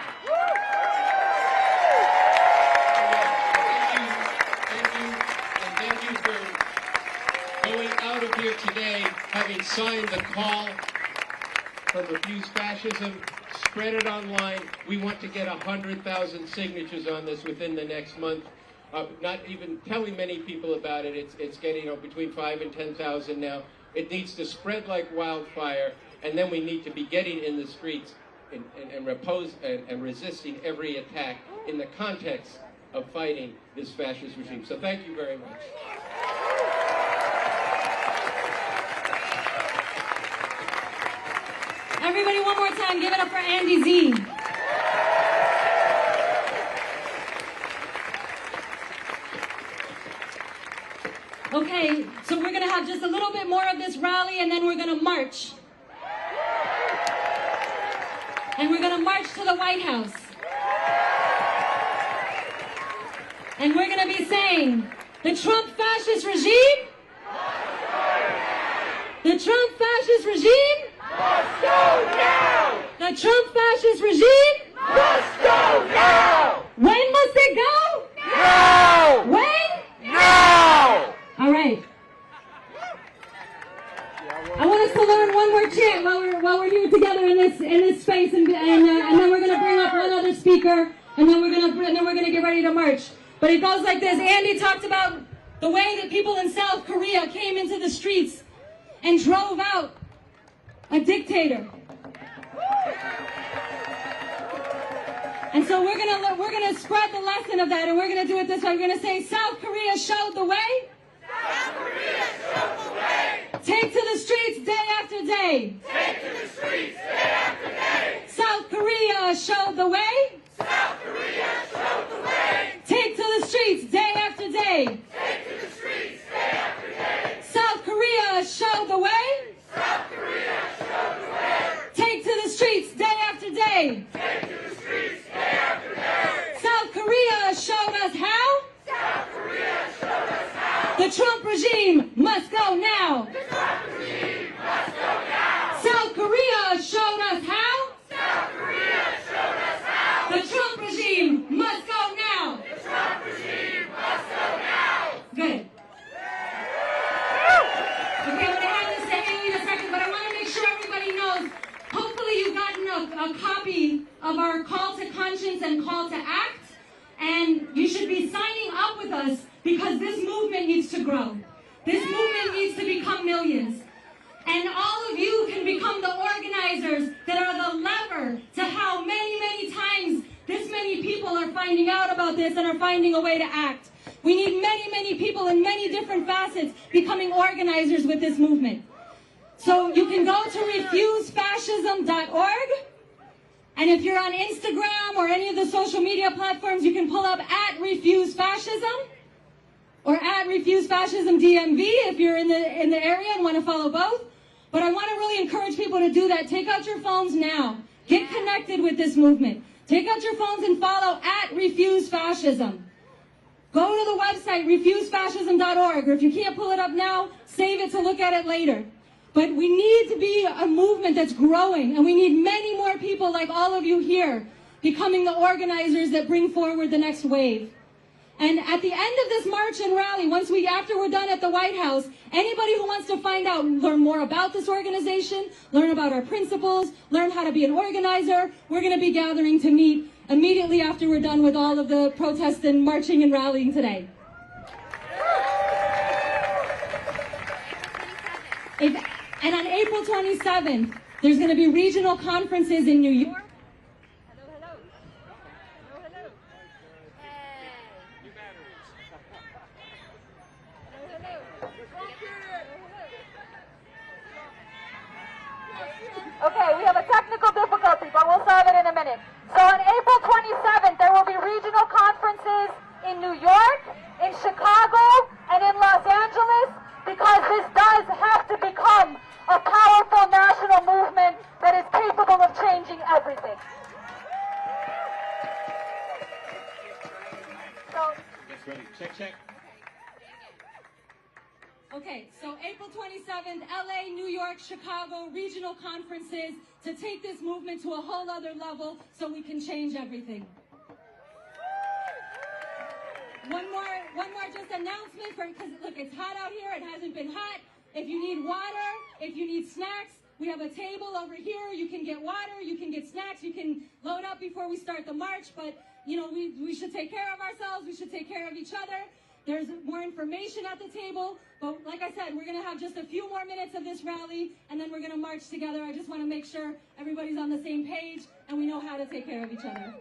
Thank you for going out of here today, having signed the call from Refuse Fascism. Spread it online. We want to get 100,000 signatures on this within the next month. not even telling many people about it. It's getting between 5,000 and 10,000 now. It needs to spread like wildfire, and then we need to be getting in the streets and resisting every attack in the context of fighting this fascist regime. So thank you very much. Everybody, one more time, give it up for Andy Z. Okay, so we're going to have just a little bit more of this rally, and then we're going to march. And we're going to march to the White House. And we're going to be saying, the Trump fascist regime, the Trump fascist regime, Must go now! the Trump fascist regime, Must go now! when must it go? Now! When? Now! All right. I want us to learn one more chant while we're here together in this space, and then we're gonna bring up one other speaker, and then we're gonna get ready to march. But it goes like this. Andy talked about the way that people in South Korea came into the streets and drove out a dictator. And so we're gonna spread the lesson of that, and we're gonna do it this way. We're gonna say, South Korea showed the way. South Korea showed the way! Take to the streets day after day. Take to the streets day after day! South Korea showed the way. South Korea showed the way! Take to the streets day after day. Take to the streets day after day! South Korea showed the way. South Korea showed the way! Take to the streets day after day. Take to the streets day after day! South Korea showed us how. South Korea showed us how! The Trump regime must go now. The Trump regime must go now! South Korea showed us how. South Korea showed us how! The Trump regime must go now. The Trump regime must go now! Good. Okay, I'm going to hand this to Haley in a second, but I want to make sure everybody knows. Hopefully you've gotten a copy of our call to conscience and call to act, and you should be signing up with us because this movement needs to grow. This movement needs to become millions. And all of you can become the organizers that are the lever to how many, many times this many people are finding out about this and are finding a way to act. We need many, many people in many different facets becoming organizers with this movement. So you can go to refusefascism.org, and if you're on Instagram or any of the social media platforms, you can pull up @refusefascism or @refusefascismDMV if you're in the area and want to follow both. But I want to really encourage people to do that. Take out your phones now. Get connected with this movement. Take out your phones and follow @refusefascism. Go to the website, refusefascism.org, or if you can't pull it up now, save it to look at it later. But we need to be a movement that's growing, and we need many more people like all of you here becoming the organizers that bring forward the next wave. And at the end of this march and rally, after we're done at the White House, anybody who wants to find out, learn more about this organization, learn about our principles, learn how to be an organizer, we're going to be gathering to meet immediately after we're done with all of the protests and marching and rallying today. And on April 27th, there's going to be regional conferences in New York. Okay, we have a technical difficulty, but we'll solve it in a minute. So on April 27th, there will be regional conferences in New York, in Chicago, and in Los Angeles, because this does have to become a powerful national movement that is capable of changing everything. So, Check. Okay, so April 27th, LA, New York, Chicago, regional conferences to take this movement to a whole other level so we can change everything. One more just announcement, because look, it's hot out here, it hasn't been hot. If you need water, if you need snacks, we have a table over here. You can get water, you can get snacks, you can load up before we start the march, but you know, we should take care of ourselves, we should take care of each other. There's more information at the table, but like I said, we're going to have just a few more minutes of this rally, and then we're going to march together. I just want to make sure everybody's on the same page, and we know how to take care of each other.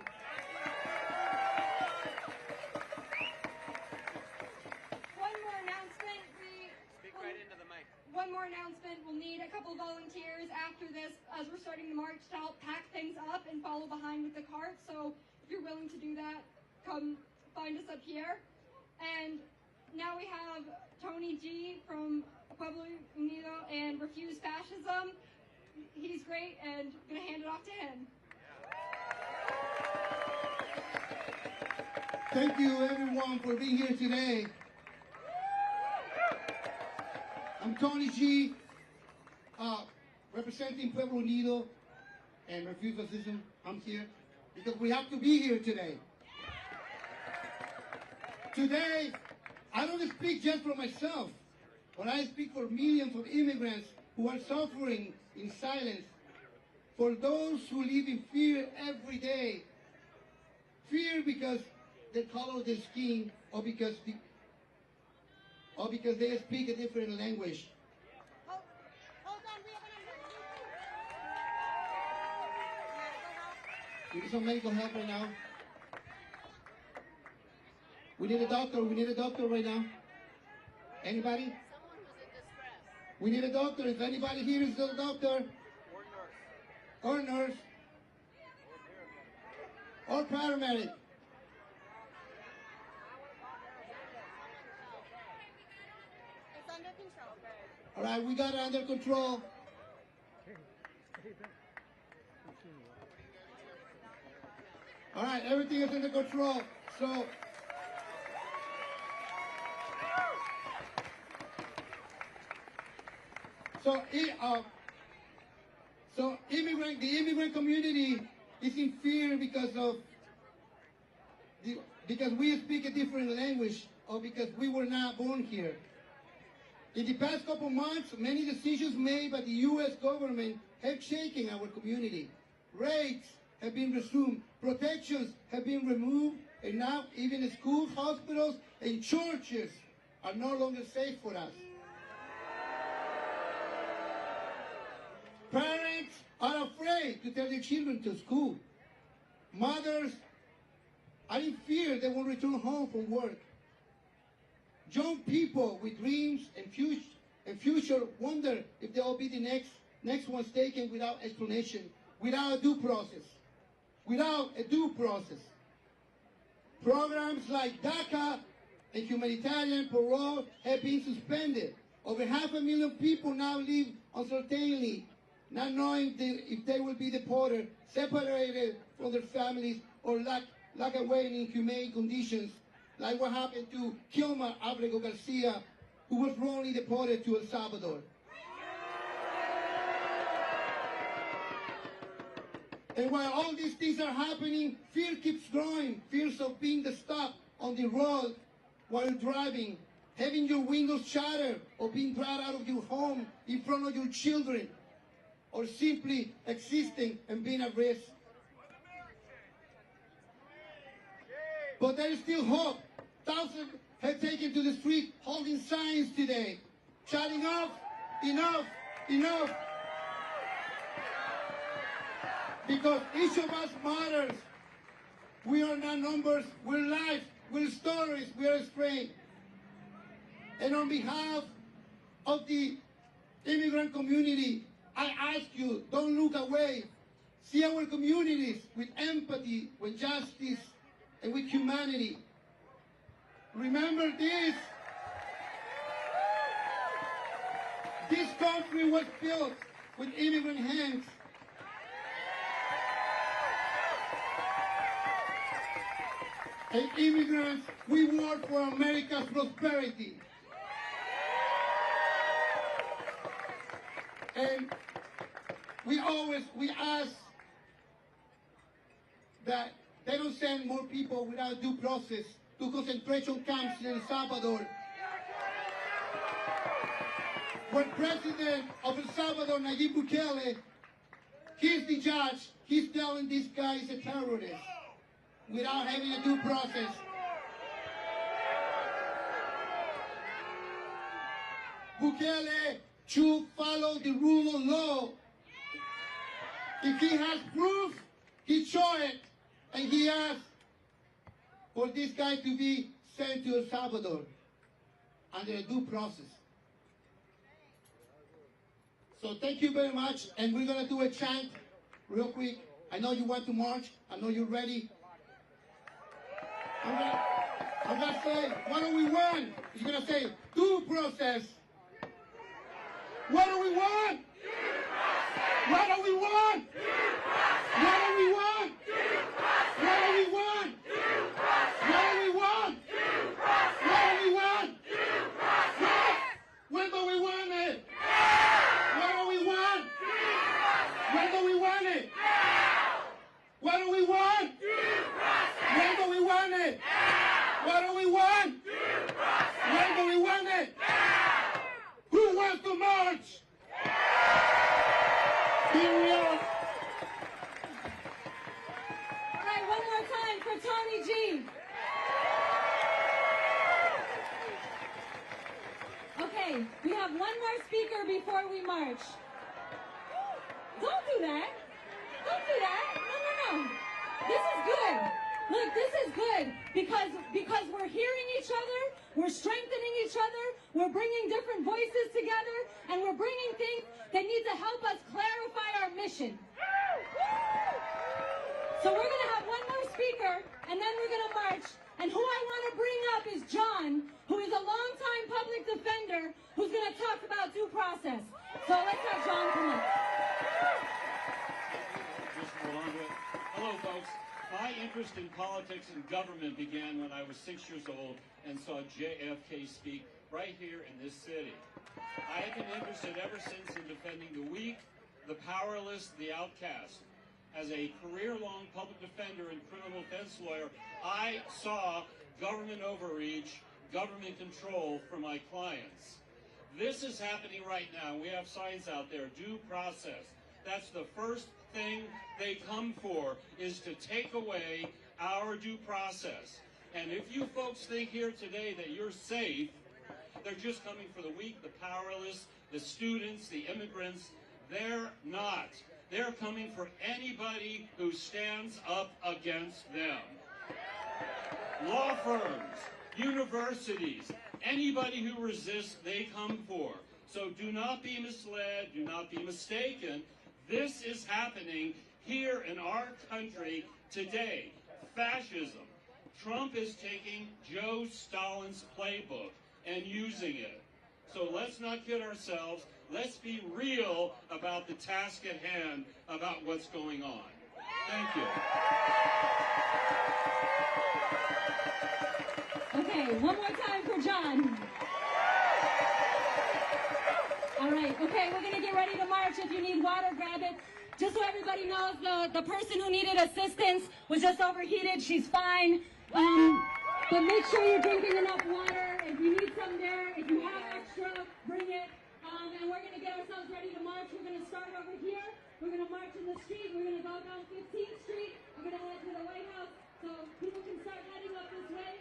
One more announcement. Speak right into the mic. One more announcement. We'll need a couple volunteers after this as we're starting the march to help pack things up and follow behind with the cart. So if you're willing to do that, come find us up here. And now we have Tony G from Pueblo Unido and Refuse Fascism. He's great, and I'm going to hand it off to him. Thank you, everyone, for being here today. I'm Tony G, representing Pueblo Unido and Refuse Fascism. I'm here because we have to be here today. Today, I don't speak just for myself, but I speak for millions of immigrants who are suffering in silence, for those who live in fear every day. Fear because the color of their skin, or because they speak a different language. Hold on, we have an We need some medical help right now. We need a doctor. We need a doctor right now. Anybody? Someone who's in distress. We need a doctor. If anybody here is a doctor Or nurse. or nurse or paramedic. It's under control. All right, we got it under control. All right, everything is under control. So the immigrant community is in fear because we speak a different language, or because we were not born here. In the past couple months, many decisions made by the U.S. government have shaken our community. Raids have been resumed, protections have been removed, and now even schools, hospitals, and churches are no longer safe for us. Parents are afraid to take their children to school. Mothers are in fear they will return home from work. Young people with dreams and future wonder if they will be the next ones taken without explanation, without a due process. Without a due process. Programs like DACA and humanitarian parole have been suspended. Over 500,000 people now live uncertainly, not knowing if they will be deported, separated from their families, or locked away in inhumane conditions, like what happened to Kilmar Abrego Garcia, who was wrongly deported to El Salvador. And while all these things are happening, fear keeps growing. Fears of being stopped on the road while driving, having your windows shattered, or being dragged out of your home in front of your children, or simply existing and being at risk. But there is still hope. Thousands have taken to the street holding signs today, shouting enough, enough, enough. Because each of us matters. We are not numbers, we're lives, we're stories, we are strength. And on behalf of the immigrant community, I ask you, don't look away. See our communities with empathy, with justice, and with humanity. Remember this. This country was built with immigrant hands. And immigrants, we work for America's prosperity. And we ask that they don't send more people without due process to concentration camps in El Salvador. When President of El Salvador, Nayib Bukele, he's the judge, he's telling this guy is a terrorist. without having a due process. Bukele should follow the rule of law. If he has proof, he show it. And he asked for this guy to be sent to El Salvador under a due process. So thank you very much, and we're gonna do a chant real quick. I know you want to march. I know you're ready. I'm gonna say, what do we want? He's gonna say, due process. What do we want? What do we want? What do we want? What do we want? What do we want? What do we want? When do we want it? What do we want? When do we want it? What do we want? When do we want it? What do we want? When do we want it? Who wants to march? Here we are. All right, one more time for Tony G. Okay, we have one more speaker before we march. Don't do that. Don't do that. No. This is good. Look, this is good because we're hearing each other, we're strengthening each other, we're bringing different voices together, and we're bringing things that need to help us clarify our mission. So we're going to have one more speaker, and then we're going to march. And who I want to bring up is John, who is a longtime public defender, who's going to talk about due process. So let's have John come up. Just hold on to it. Hello, folks. My interest in politics and government began when I was 6 years old and saw JFK speak right here in this city. I have been interested ever since in defending the weak, the powerless, the outcast. As a career-long public defender and criminal defense lawyer, I saw government overreach, government control for my clients. This is happening right now. We have signs out there, due process. That's the first thing they come for, is to take away our due process. And if you folks think here today that you're safe, they're just coming for the weak, the powerless, the students, the immigrants. They're not. They're coming for anybody who stands up against them. Law firms, universities, anybody who resists, they come for. So do not be misled, do not be mistaken. This is happening here in our country today. Fascism. Trump is taking Joe Stalin's playbook and using it. So let's not kid ourselves. Let's be real about the task at hand, about what's going on. Thank you. Okay, one more time for John. All right, okay, we're going to get ready to march. If you need water, grab it. Just so everybody knows, the person who needed assistance was just overheated. She's fine. But make sure you're drinking enough water. If you need some there, if you have extra, bring it. And we're going to get ourselves ready to march. We're going to start over here. We're going to march in the street. We're going to go down 15th Street. We're going to head to the White House. So people can start heading up this way.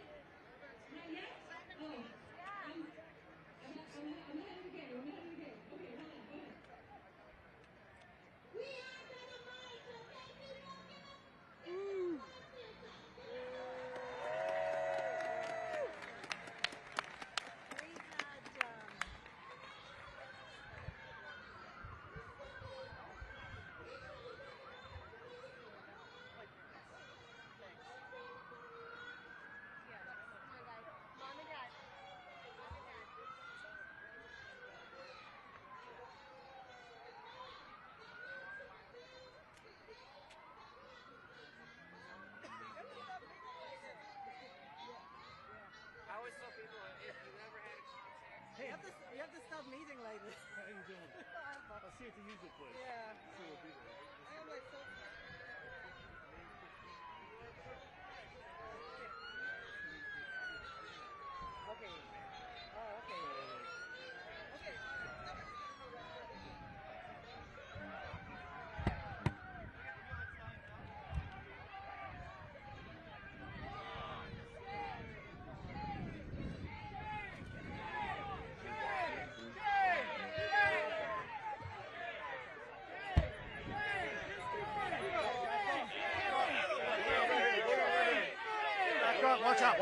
Not yet? Oh. I'm ahead of the game. I'm ahead of the game. Okay, hold on. Go ahead. We are going to march, okay, people? I always tell people, if you ever had a contact, You have to stop meeting like this. How you doing? I'll see if you use it, please. Yeah. See what people. I am like so. Okay. Oh, okay. Okay.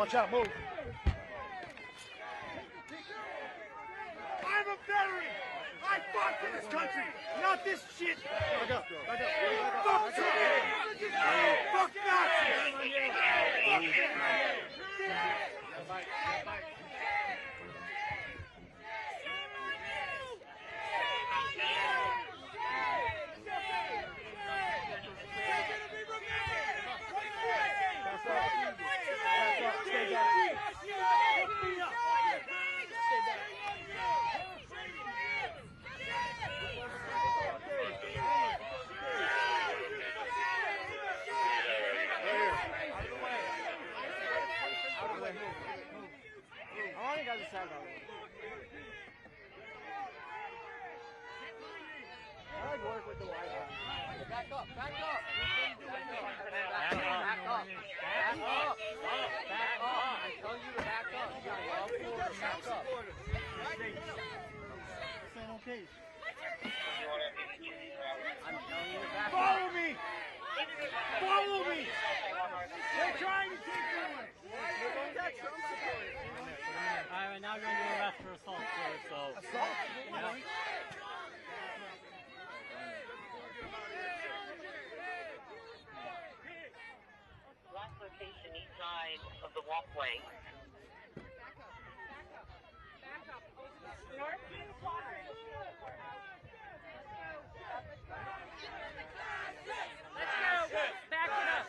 Watch out, move. I'm a veteran. I fought for this country, not this shit. Back up. Fuck Trump. Fuck Nazis. Follow me! Follow me! They're trying to take me away! Alright, now we're going to do arrest for assault, so... Assault? Yeah. Last location east side of the walkway. Northview Quadrant. Let's go. Back it up.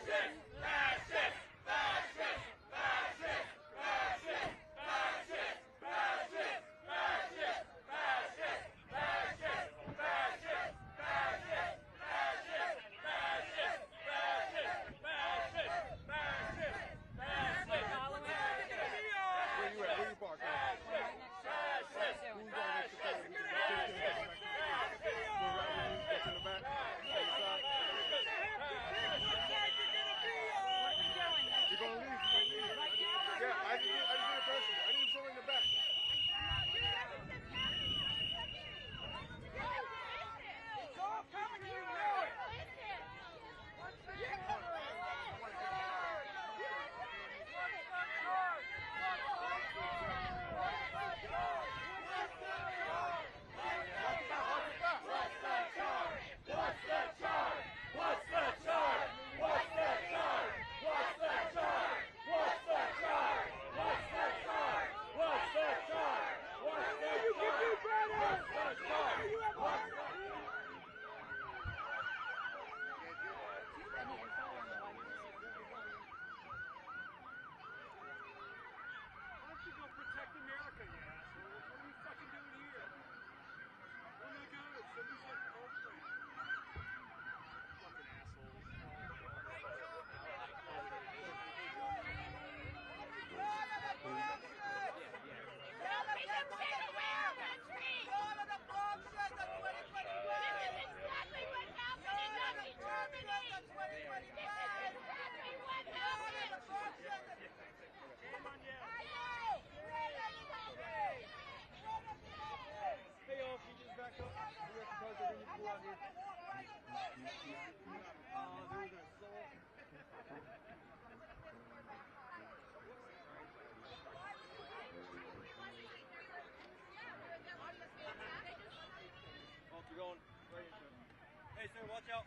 Hey, sir, watch out.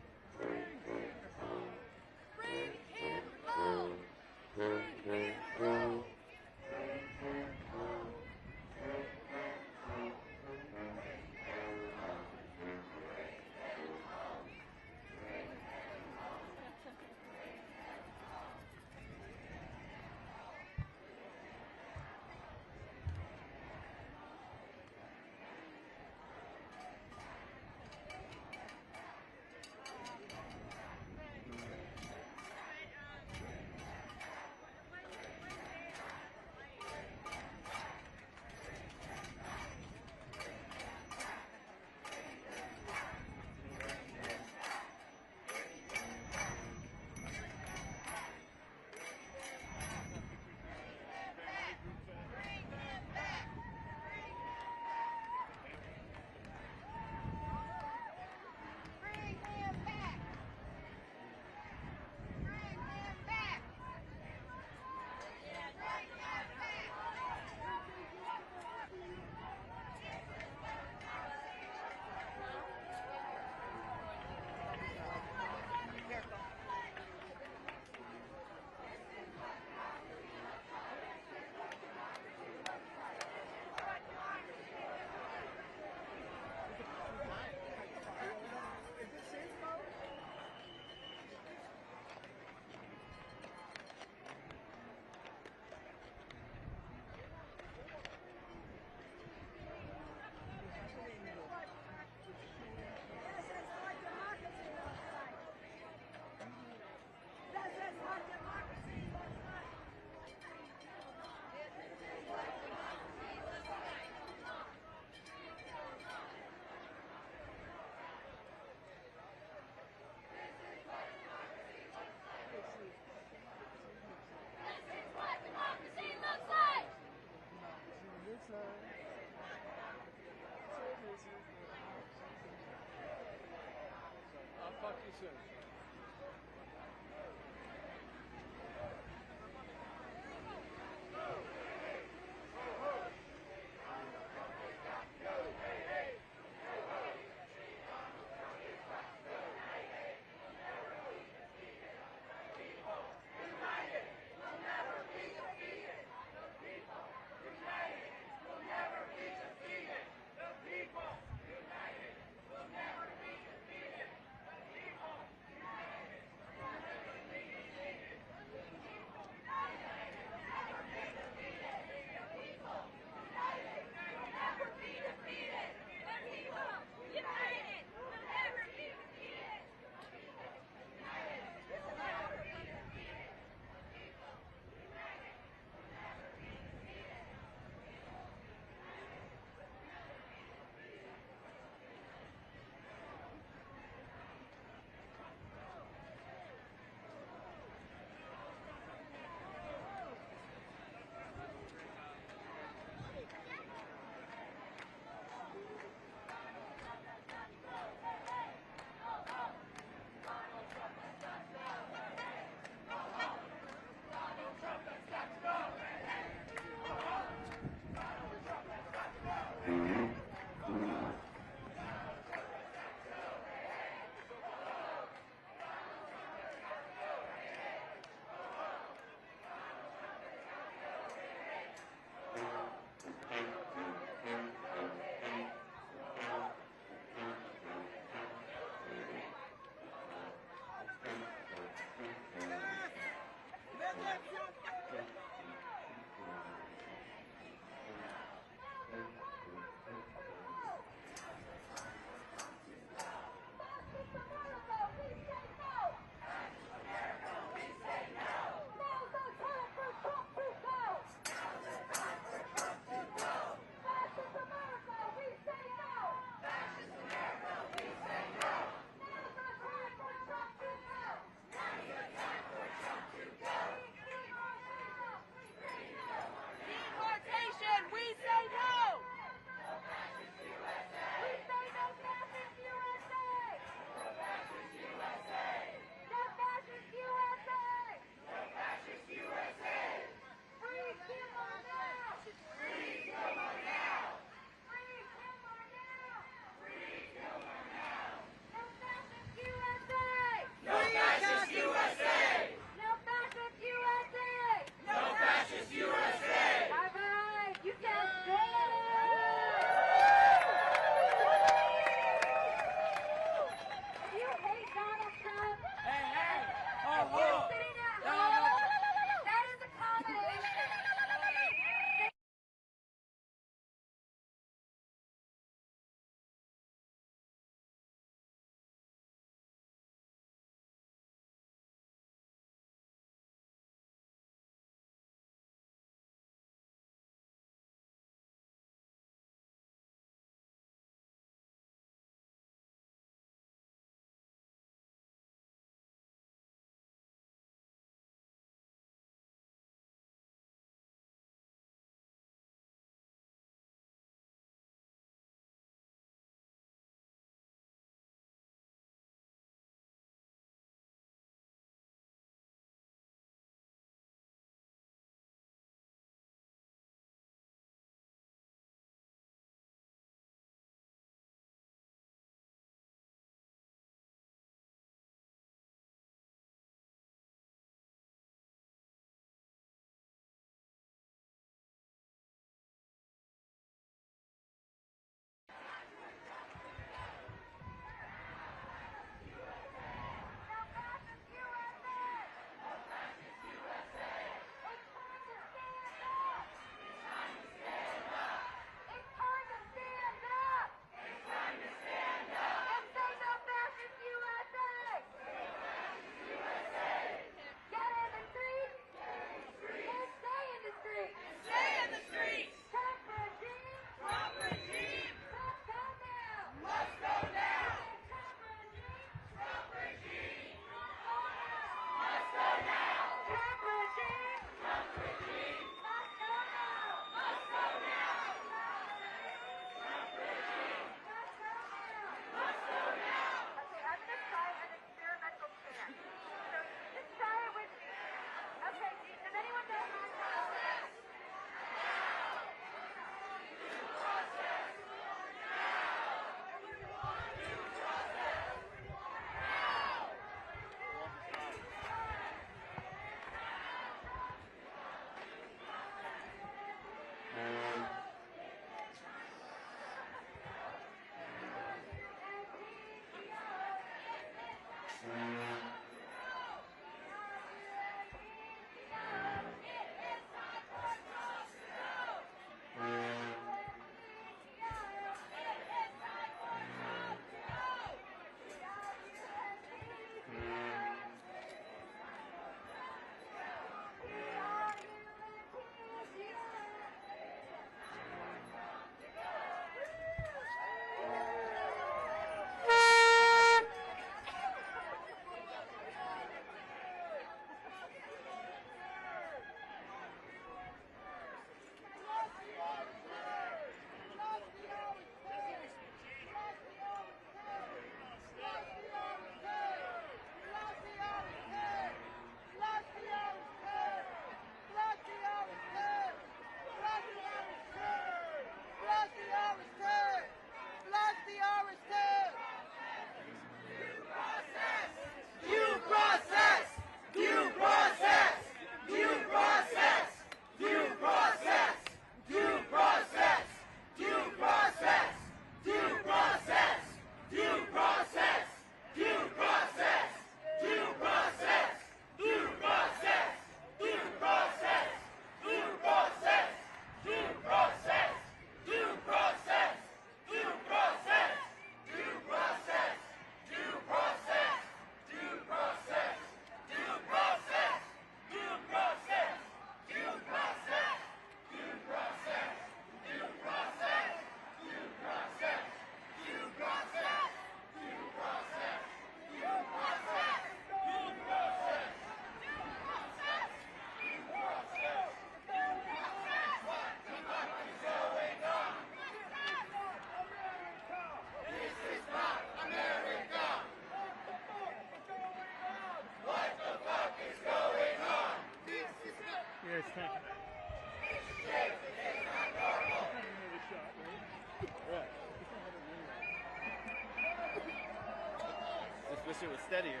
Just wish it was steadier.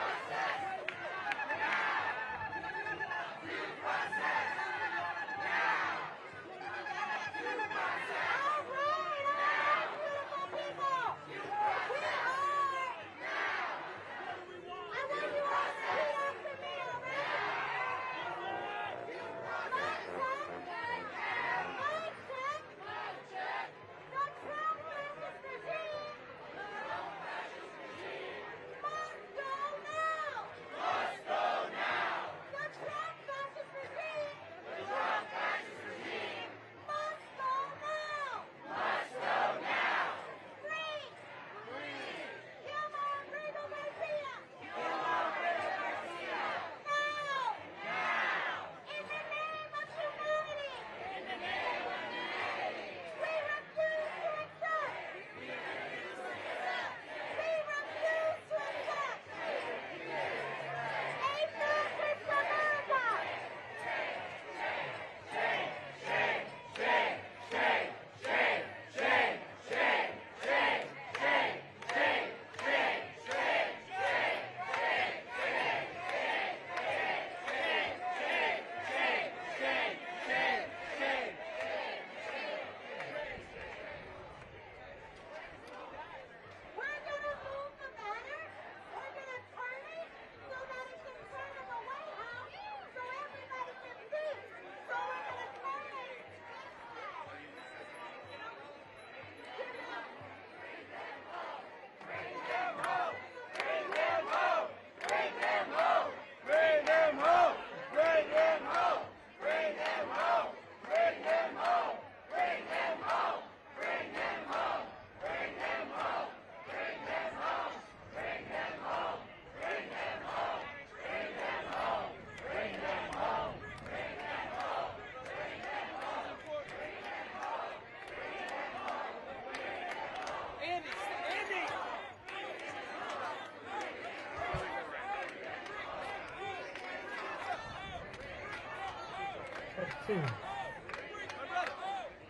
2.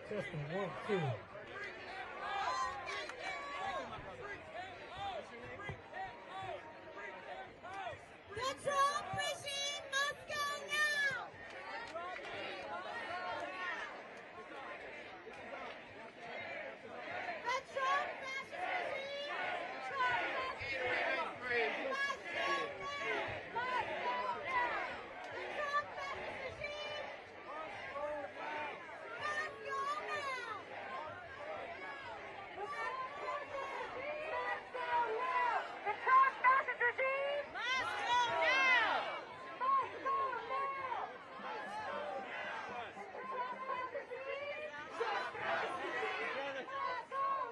Testing 1, 2. The Trump regime must go now! The Trump fascist regime must go now! The Trump fascist regime must go now! The Trump fascist regime must go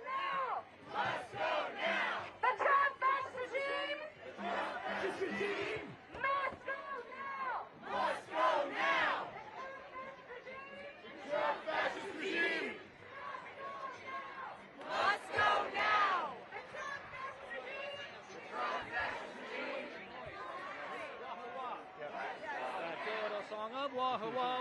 now! Must go now! The Trump fascist regime must go now! Must go now! Trump fascist regime Must go now! The song of Wahoo Wah.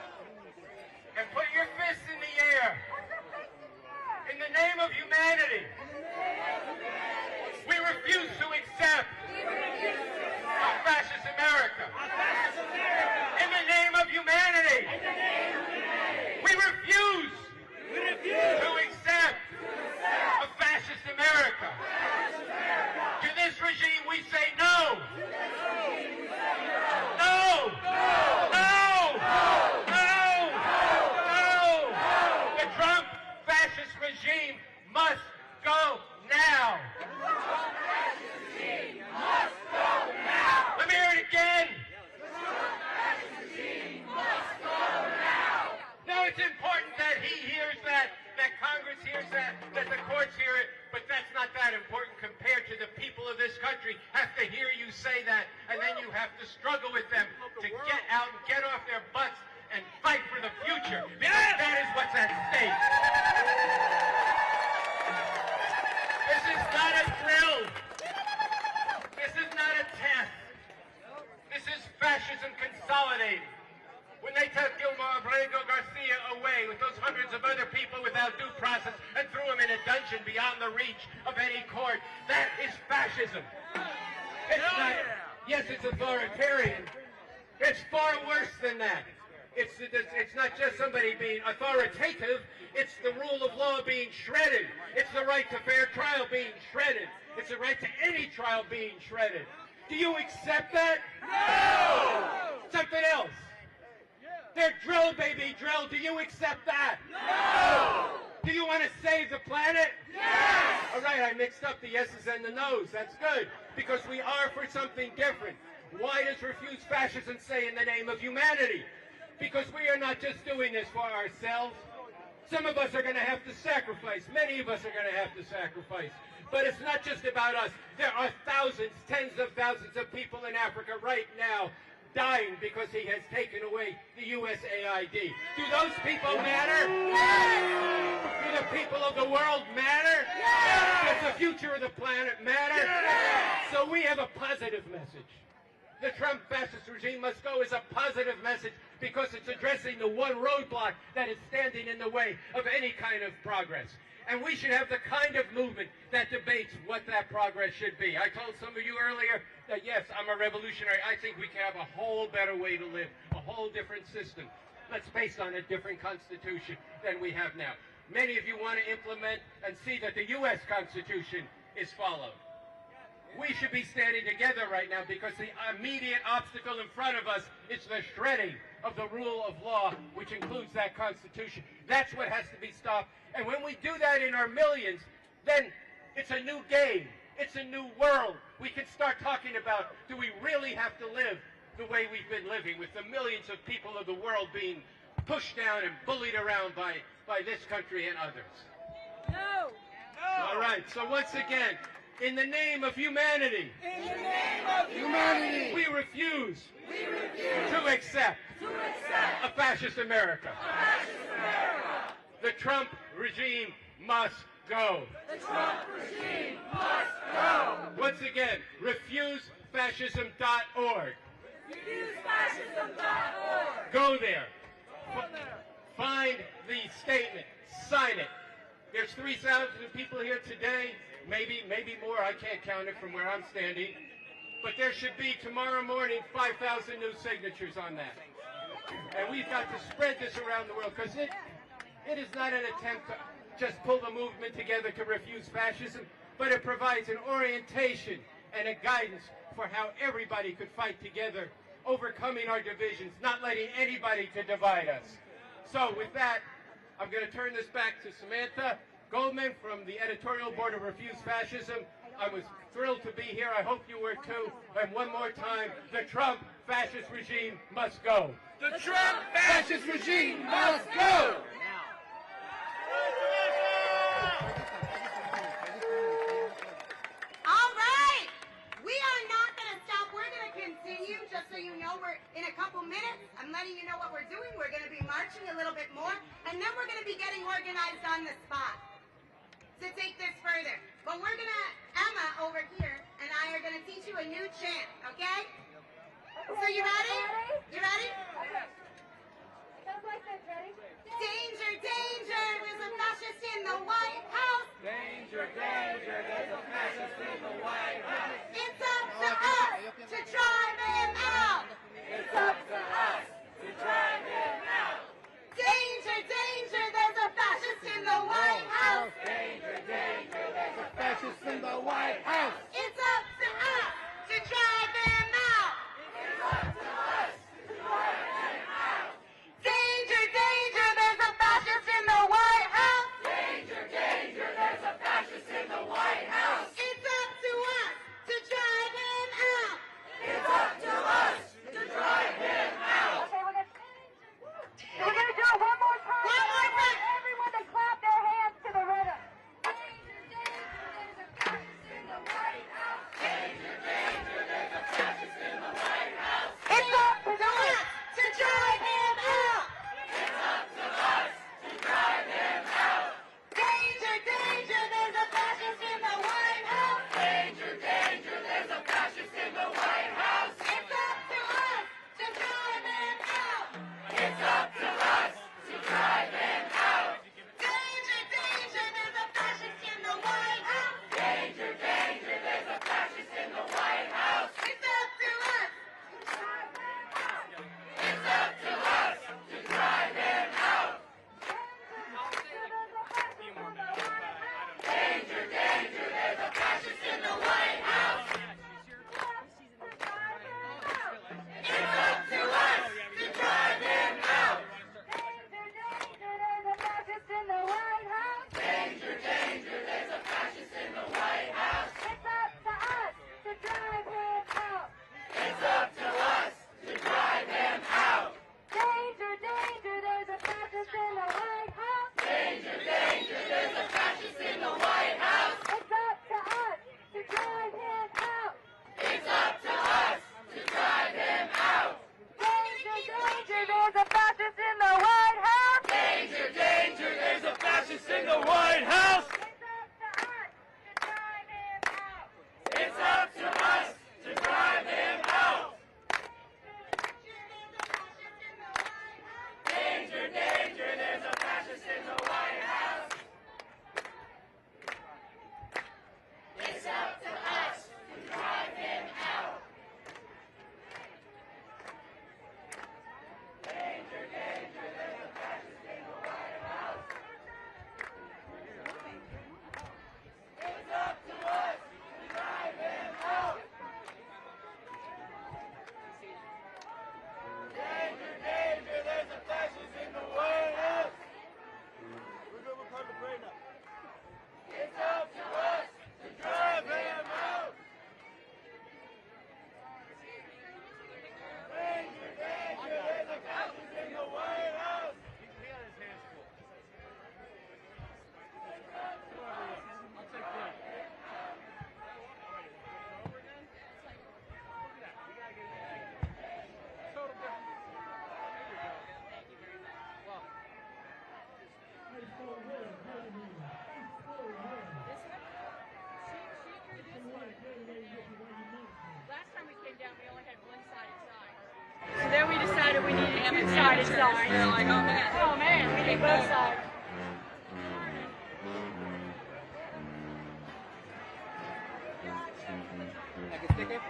consolidating. When they took Gilmore Abrego Garcia away with those hundreds of other people without due process and threw him in a dungeon beyond the reach of any court, that is fascism. It's not, yes, it's authoritarian. It's far worse than that. It's not just somebody being authoritative, it's the rule of law being shredded. It's the right to fair trial being shredded. It's the right to any trial being shredded. Do you accept that? No! Something else. They're drill, baby, drill. Do you accept that? No! Do you want to save the planet? Yes! All right, I mixed up the yeses and the nos. That's good, because we are for something different. Why does refuse fascism say in the name of humanity? Because we are not just doing this for ourselves. Some of us are going to have to sacrifice. Many of us are going to have to sacrifice. But it's not just about us. There are thousands, tens of thousands of people in Africa right now dying because he has taken away the USAID. Do those people matter? Yes! Do the people of the world matter? Yes! Does the future of the planet matter? Yes! So we have a positive message. The Trump fascist regime must go is a positive message because it's addressing the one roadblock that is standing in the way of any kind of progress. And we should have the kind of movement that debates what that progress should be. I told some of you earlier that, yes, I'm a revolutionary. I think we can have a whole better way to live, a whole different system that's based on a different constitution than we have now. Many of you want to implement and see that the U.S. Constitution is followed. We should be standing together right now because the immediate obstacle in front of us is the shredding of the rule of law, which includes that Constitution. That's what has to be stopped. And when we do that in our millions, then it's a new game. It's a new world. We can start talking about, do we really have to live the way we've been living with the millions of people of the world being pushed down and bullied around by this country and others? No! All right, so once again, in the name of humanity, in the name of humanity, we refuse to accept a fascist America. The Trump regime must go. The Trump regime must go. Once again, refusefascism.org. Refusefascism.org. Go there. Find the statement. Sign it. There's 3,000 people here today. Maybe more. I can't count it from where I'm standing. But there should be tomorrow morning 5,000 new signatures on that. And we've got to spread this around the world because it is not an attempt to just pull the movement together to refuse fascism, but it provides an orientation and a guidance for how everybody could fight together, overcoming our divisions, not letting anybody to divide us. So with that, I'm going to turn this back to Samantha Goldman from the editorial board of Refuse Fascism. I was thrilled to be here. I hope you were too. And one more time, the Trump fascist regime must go. The Trump fascist regime must go. All right. We are not going to stop. We're going to continue. Just so you know, we're in a couple minutes. I'm letting you know what we're doing. We're going to be marching a little bit more. And then we're going to be getting organized on the spot to take this further. But we're going to, Emma over here and I are going to teach you a new chant, okay? So you ready? You ready? Okay. Sounds like this. Ready? Danger, danger, there's a fascist in the White House. Danger, danger, there's a fascist in the White House. It's up to us to drive him out. It's up to us to drive him out. Danger, danger, there's a fascist in the White House. Danger, danger, there's a fascist in the White House. It's up to us to drive him out. It's up to us to Danger, there's a fascist in the White House! Danger, danger, there's a fascist in the White House! It's up to us to drive him out! Danger, danger, there's a fascist in the White House! It's up to us to drive him out! Danger, danger, there's a fascist in the White House! It's up to us to drive him out! Danger, danger, there's a fascist in the White House! We're going to come to pray now. It's up to us to drive him out! Danger, danger, there's a fascist in the White House! He had his hands full. I'll take that. Over again? Look at that. We gotta get it. Total difference. There we go. Thank you very much. Well. This one? Last time we came down, we only had one-sided sign. So then we decided we needed two-sided signs. We were like, oh man, we need both sides. Like a sticker?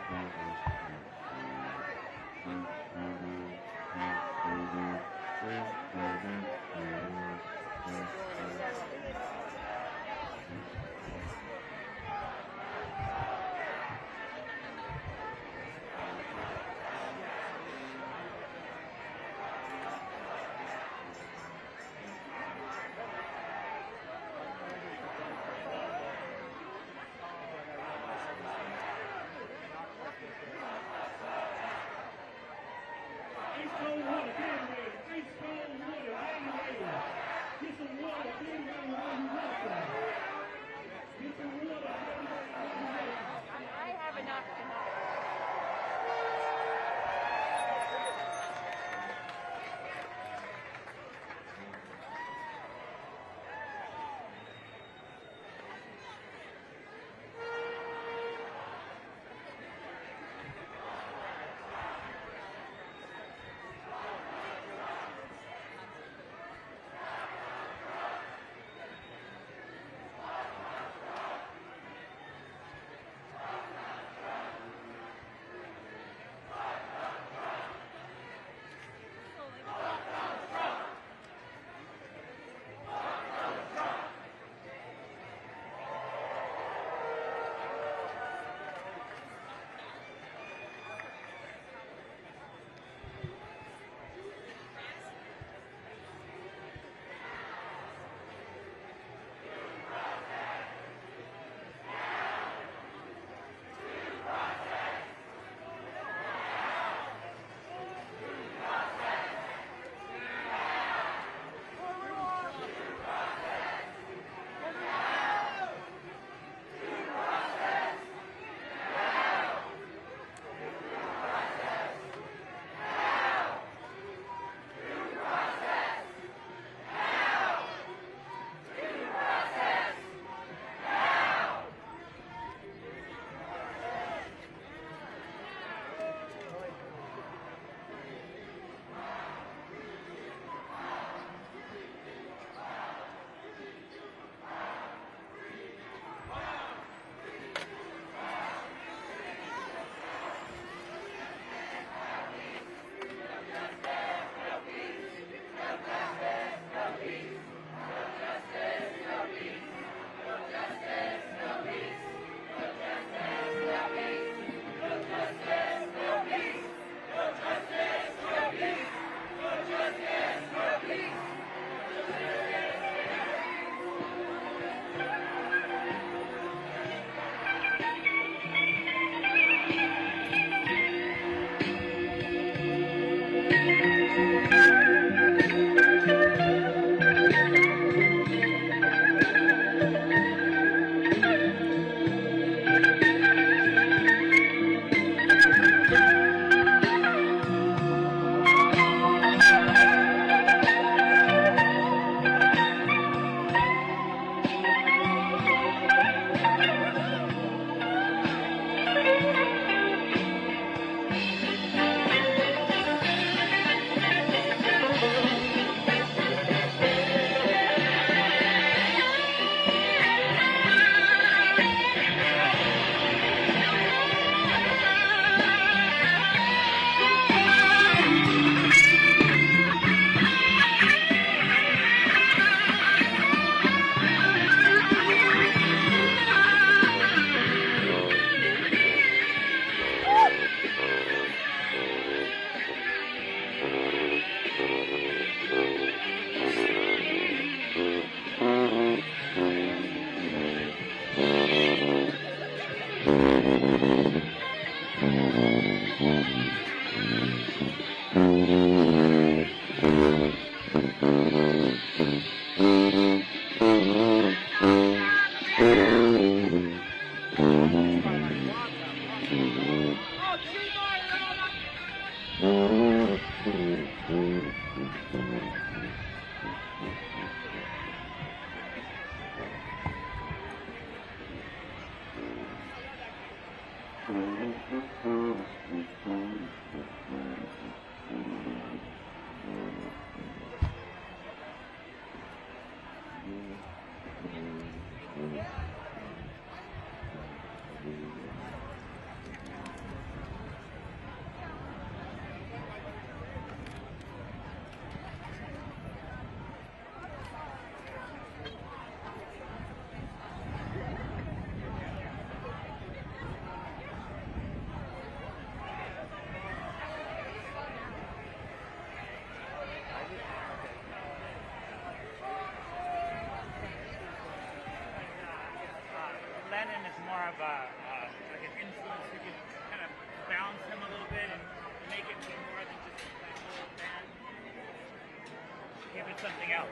I have enough tonight. like an influence who can kind of balance him a little bit and make it be more than just like a little band. Give it something else.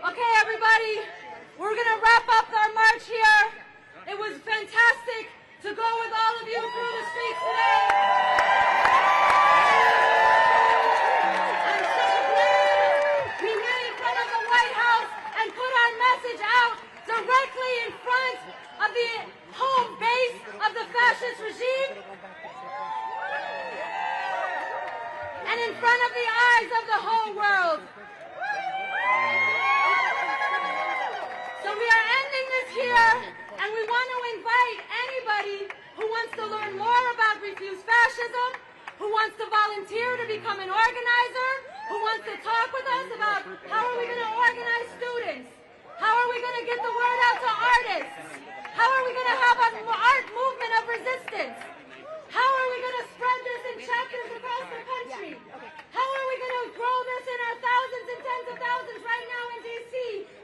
Okay, everybody, we're going to wrap up our march here. It was fantastic to go with all of you through the streets today. I'm so glad we went in front of the White House and put our message out directly in front of the home base of the fascist regime and in front of the eyes of the whole world. So we are is here, and we want to invite anybody who wants to learn more about Refuse Fascism, who wants to volunteer to become an organizer, who wants to talk with us about how are we going to organize students, how are we going to get the word out to artists, how are we going to have an art movement of resistance, how are we going to spread this in chapters across the country, how are we going to grow this in our thousands and tens of thousands right now in D.C.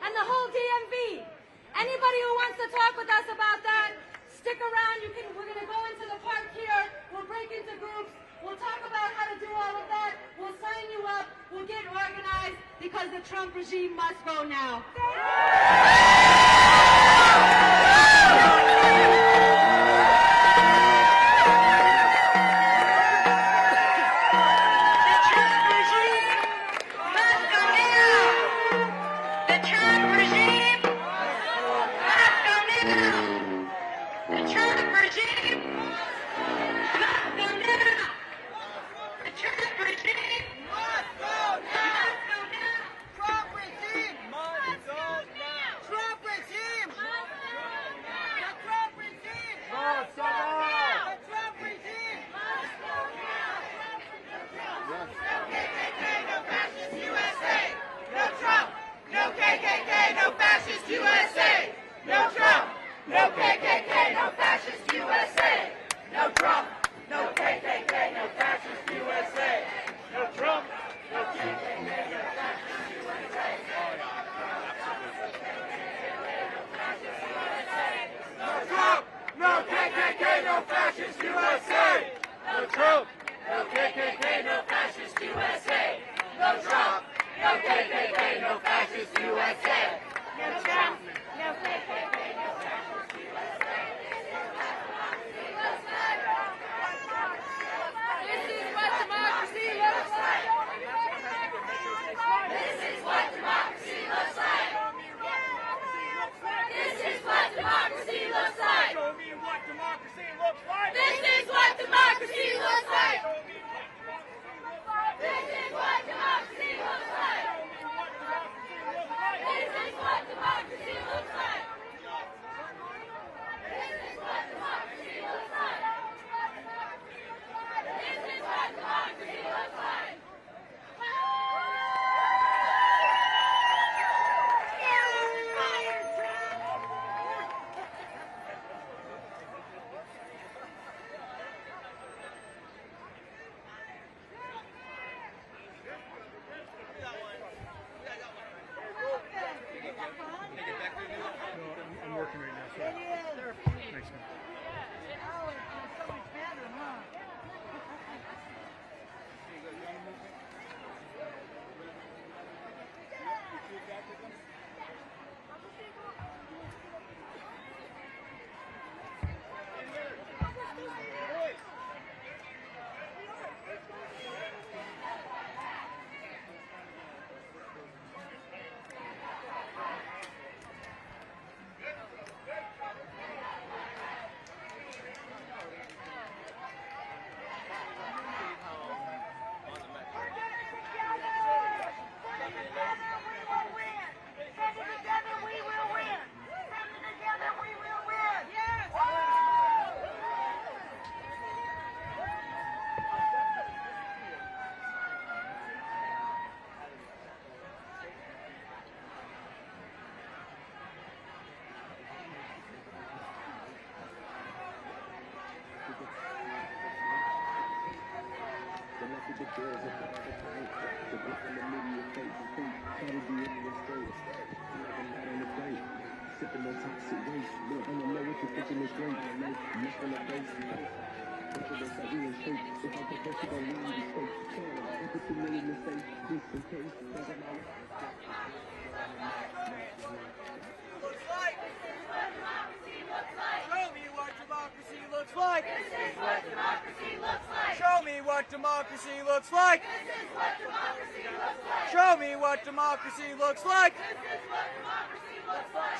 and the whole DMV. Anybody who wants to talk with us about that, stick around. We're going to go into the park here. We'll break into groups. We'll talk about how to do all of that. We'll sign you up. We'll get organized because the Trump regime must go now. Show me what democracy looks like. Show me what democracy looks like.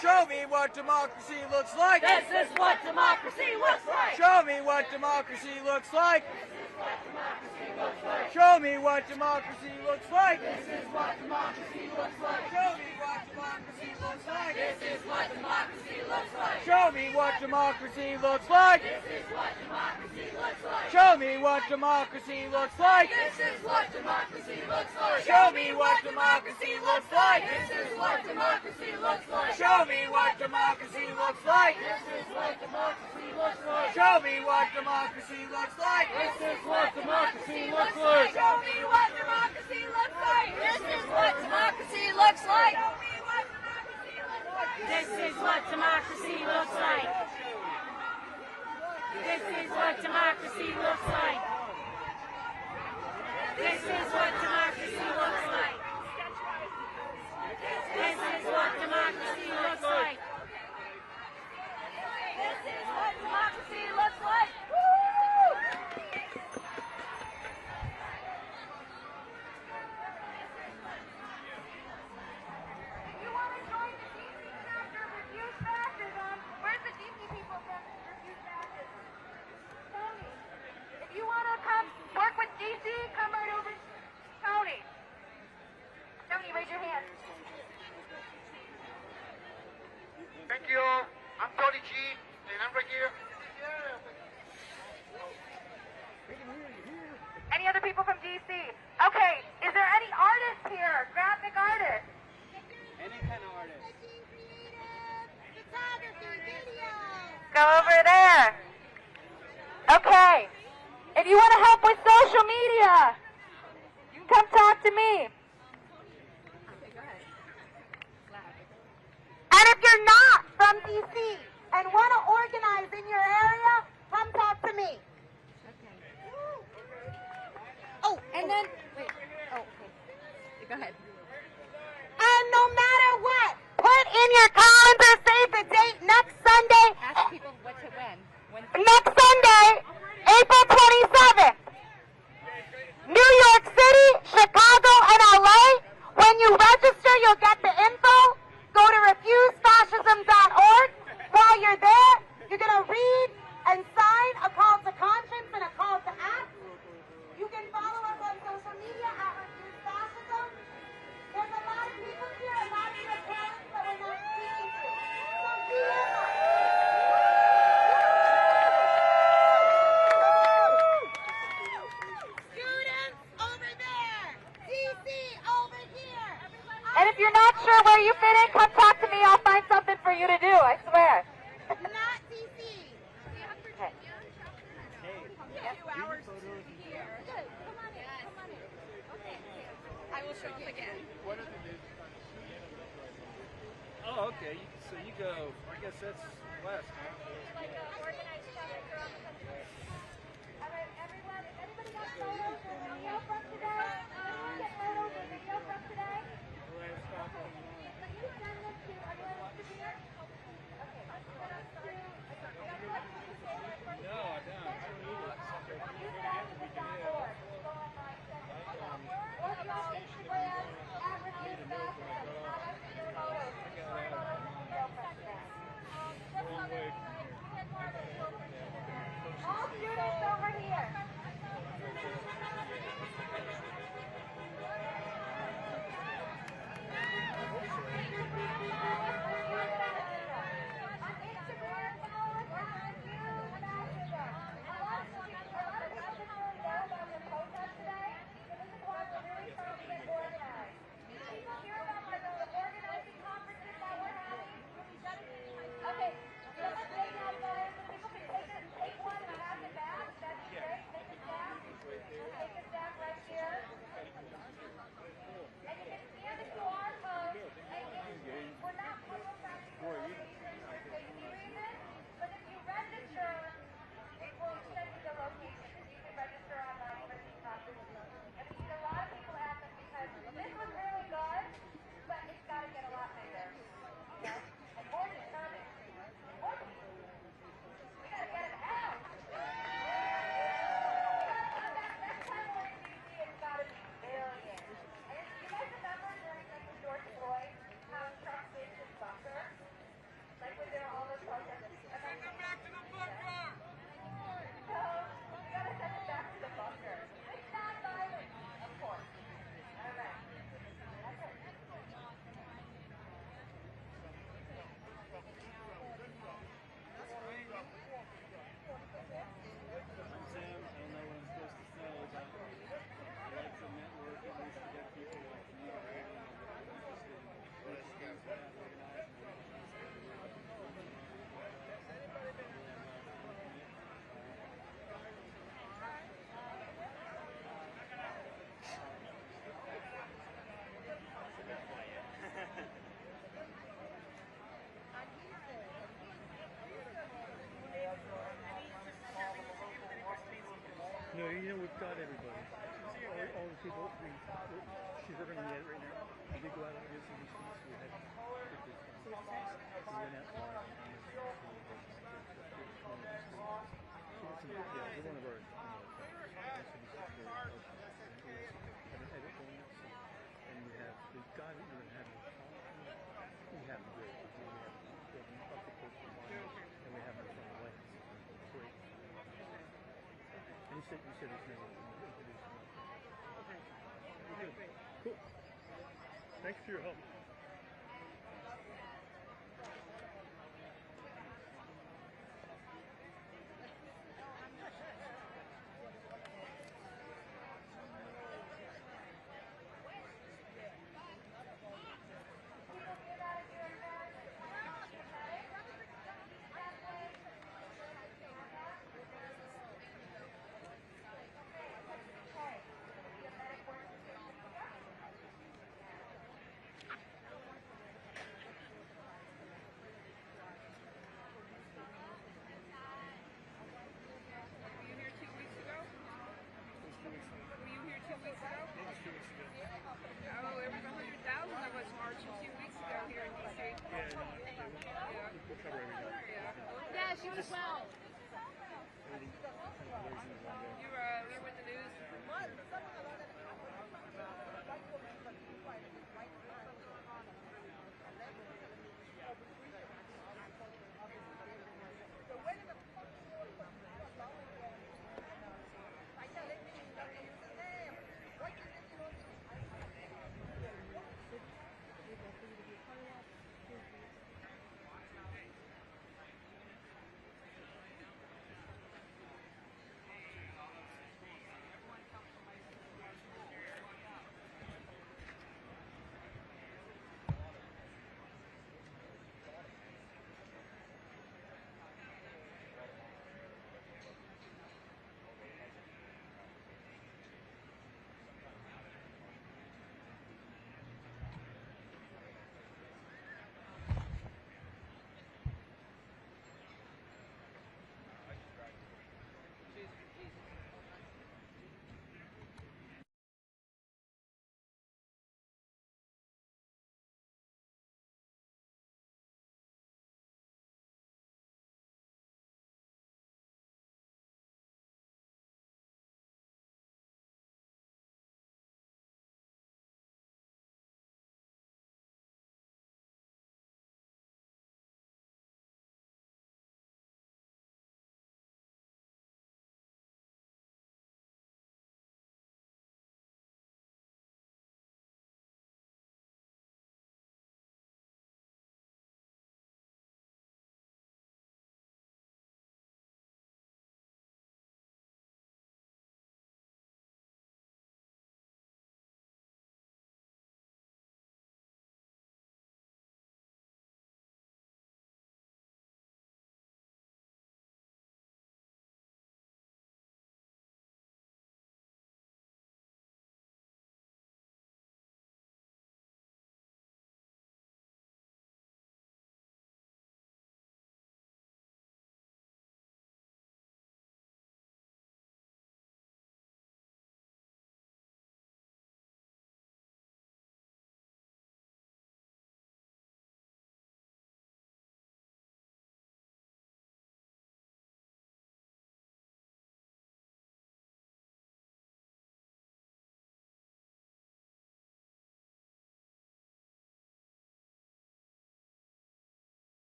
Show me what democracy looks like. This is what democracy looks like. Show me what democracy looks like. Show Show me what democracy looks like. This is what democracy looks like. Show me what democracy looks like. This is what democracy looks like. Show me what democracy looks like. This is what democracy looks like. Show me what democracy looks like. This is what democracy looks like. Show me what democracy looks like. This is what democracy looks like. Show me what democracy looks like. This is what democracy looks like. Show me what democracy looks like. This is what democracy looks like. Show me what democracy looks like. This is what democracy looks like. This is what democracy looks like. This is what democracy looks like. This is what democracy looks like. This is what democracy looks like. This is what democracy looks like. You want to join the DC chapter Refuse Fascism? Where's the DC people from Refuse Fascism? Tony, if you want to come work with DC, come right over. Tony. Tony, raise your hand. Thank you. I'm Tony G, and I'm right here. Any other people from DC? Okay, is there any artists here? Graphic artists? Any kind of artist. Go over there. Okay. If you want to help with social media, you can come talk to me. And if you're not from DC and want to organize in your area, come talk to me. Oh, and then, wait. Oh, okay. Go ahead. And no matter what, put in your calendar, save the date next Sunday. Ask people what to when. Next Sunday, April 27th. New York City, Chicago, and LA. When you register, you'll get the info. Go to refusefascism.org. While you're there, you're going to read and sign a call to conscience and a call to act. You can follow us on social media at Refuse Fascism. There's a lot of people here, a lot of your parents that we're not speaking to. So DM us. Students over there. DC over here. And if you're not sure where you fit in, come talk to me. I'll find something for you to do, I swear. Not DC. Okay. A few hours here. Good. Come on in. Come on in. Okay. I will show up again. Oh, okay. So you go, I guess that's west. Like an organized chapter throughout the country. All right, everyone. Anybody got photos or video from today? Get photos or video from today? Can you send them to anyone to here? Okay. Send us to. No, I don't. Refusefascism.org. Go online. Or go Instagram at Refuse Fascism. I'll ask for your photos. All students over here. got everybody. All the people, she's living on the edit right now. We did go out on this and we had we went out yeah, they're one of ours. And we have the guy that you're having. We have the great. We have up the coast and we have it from the white. Great. And you said his name. Okay. Good. Cool. Thanks for your help. Yeah, she was well.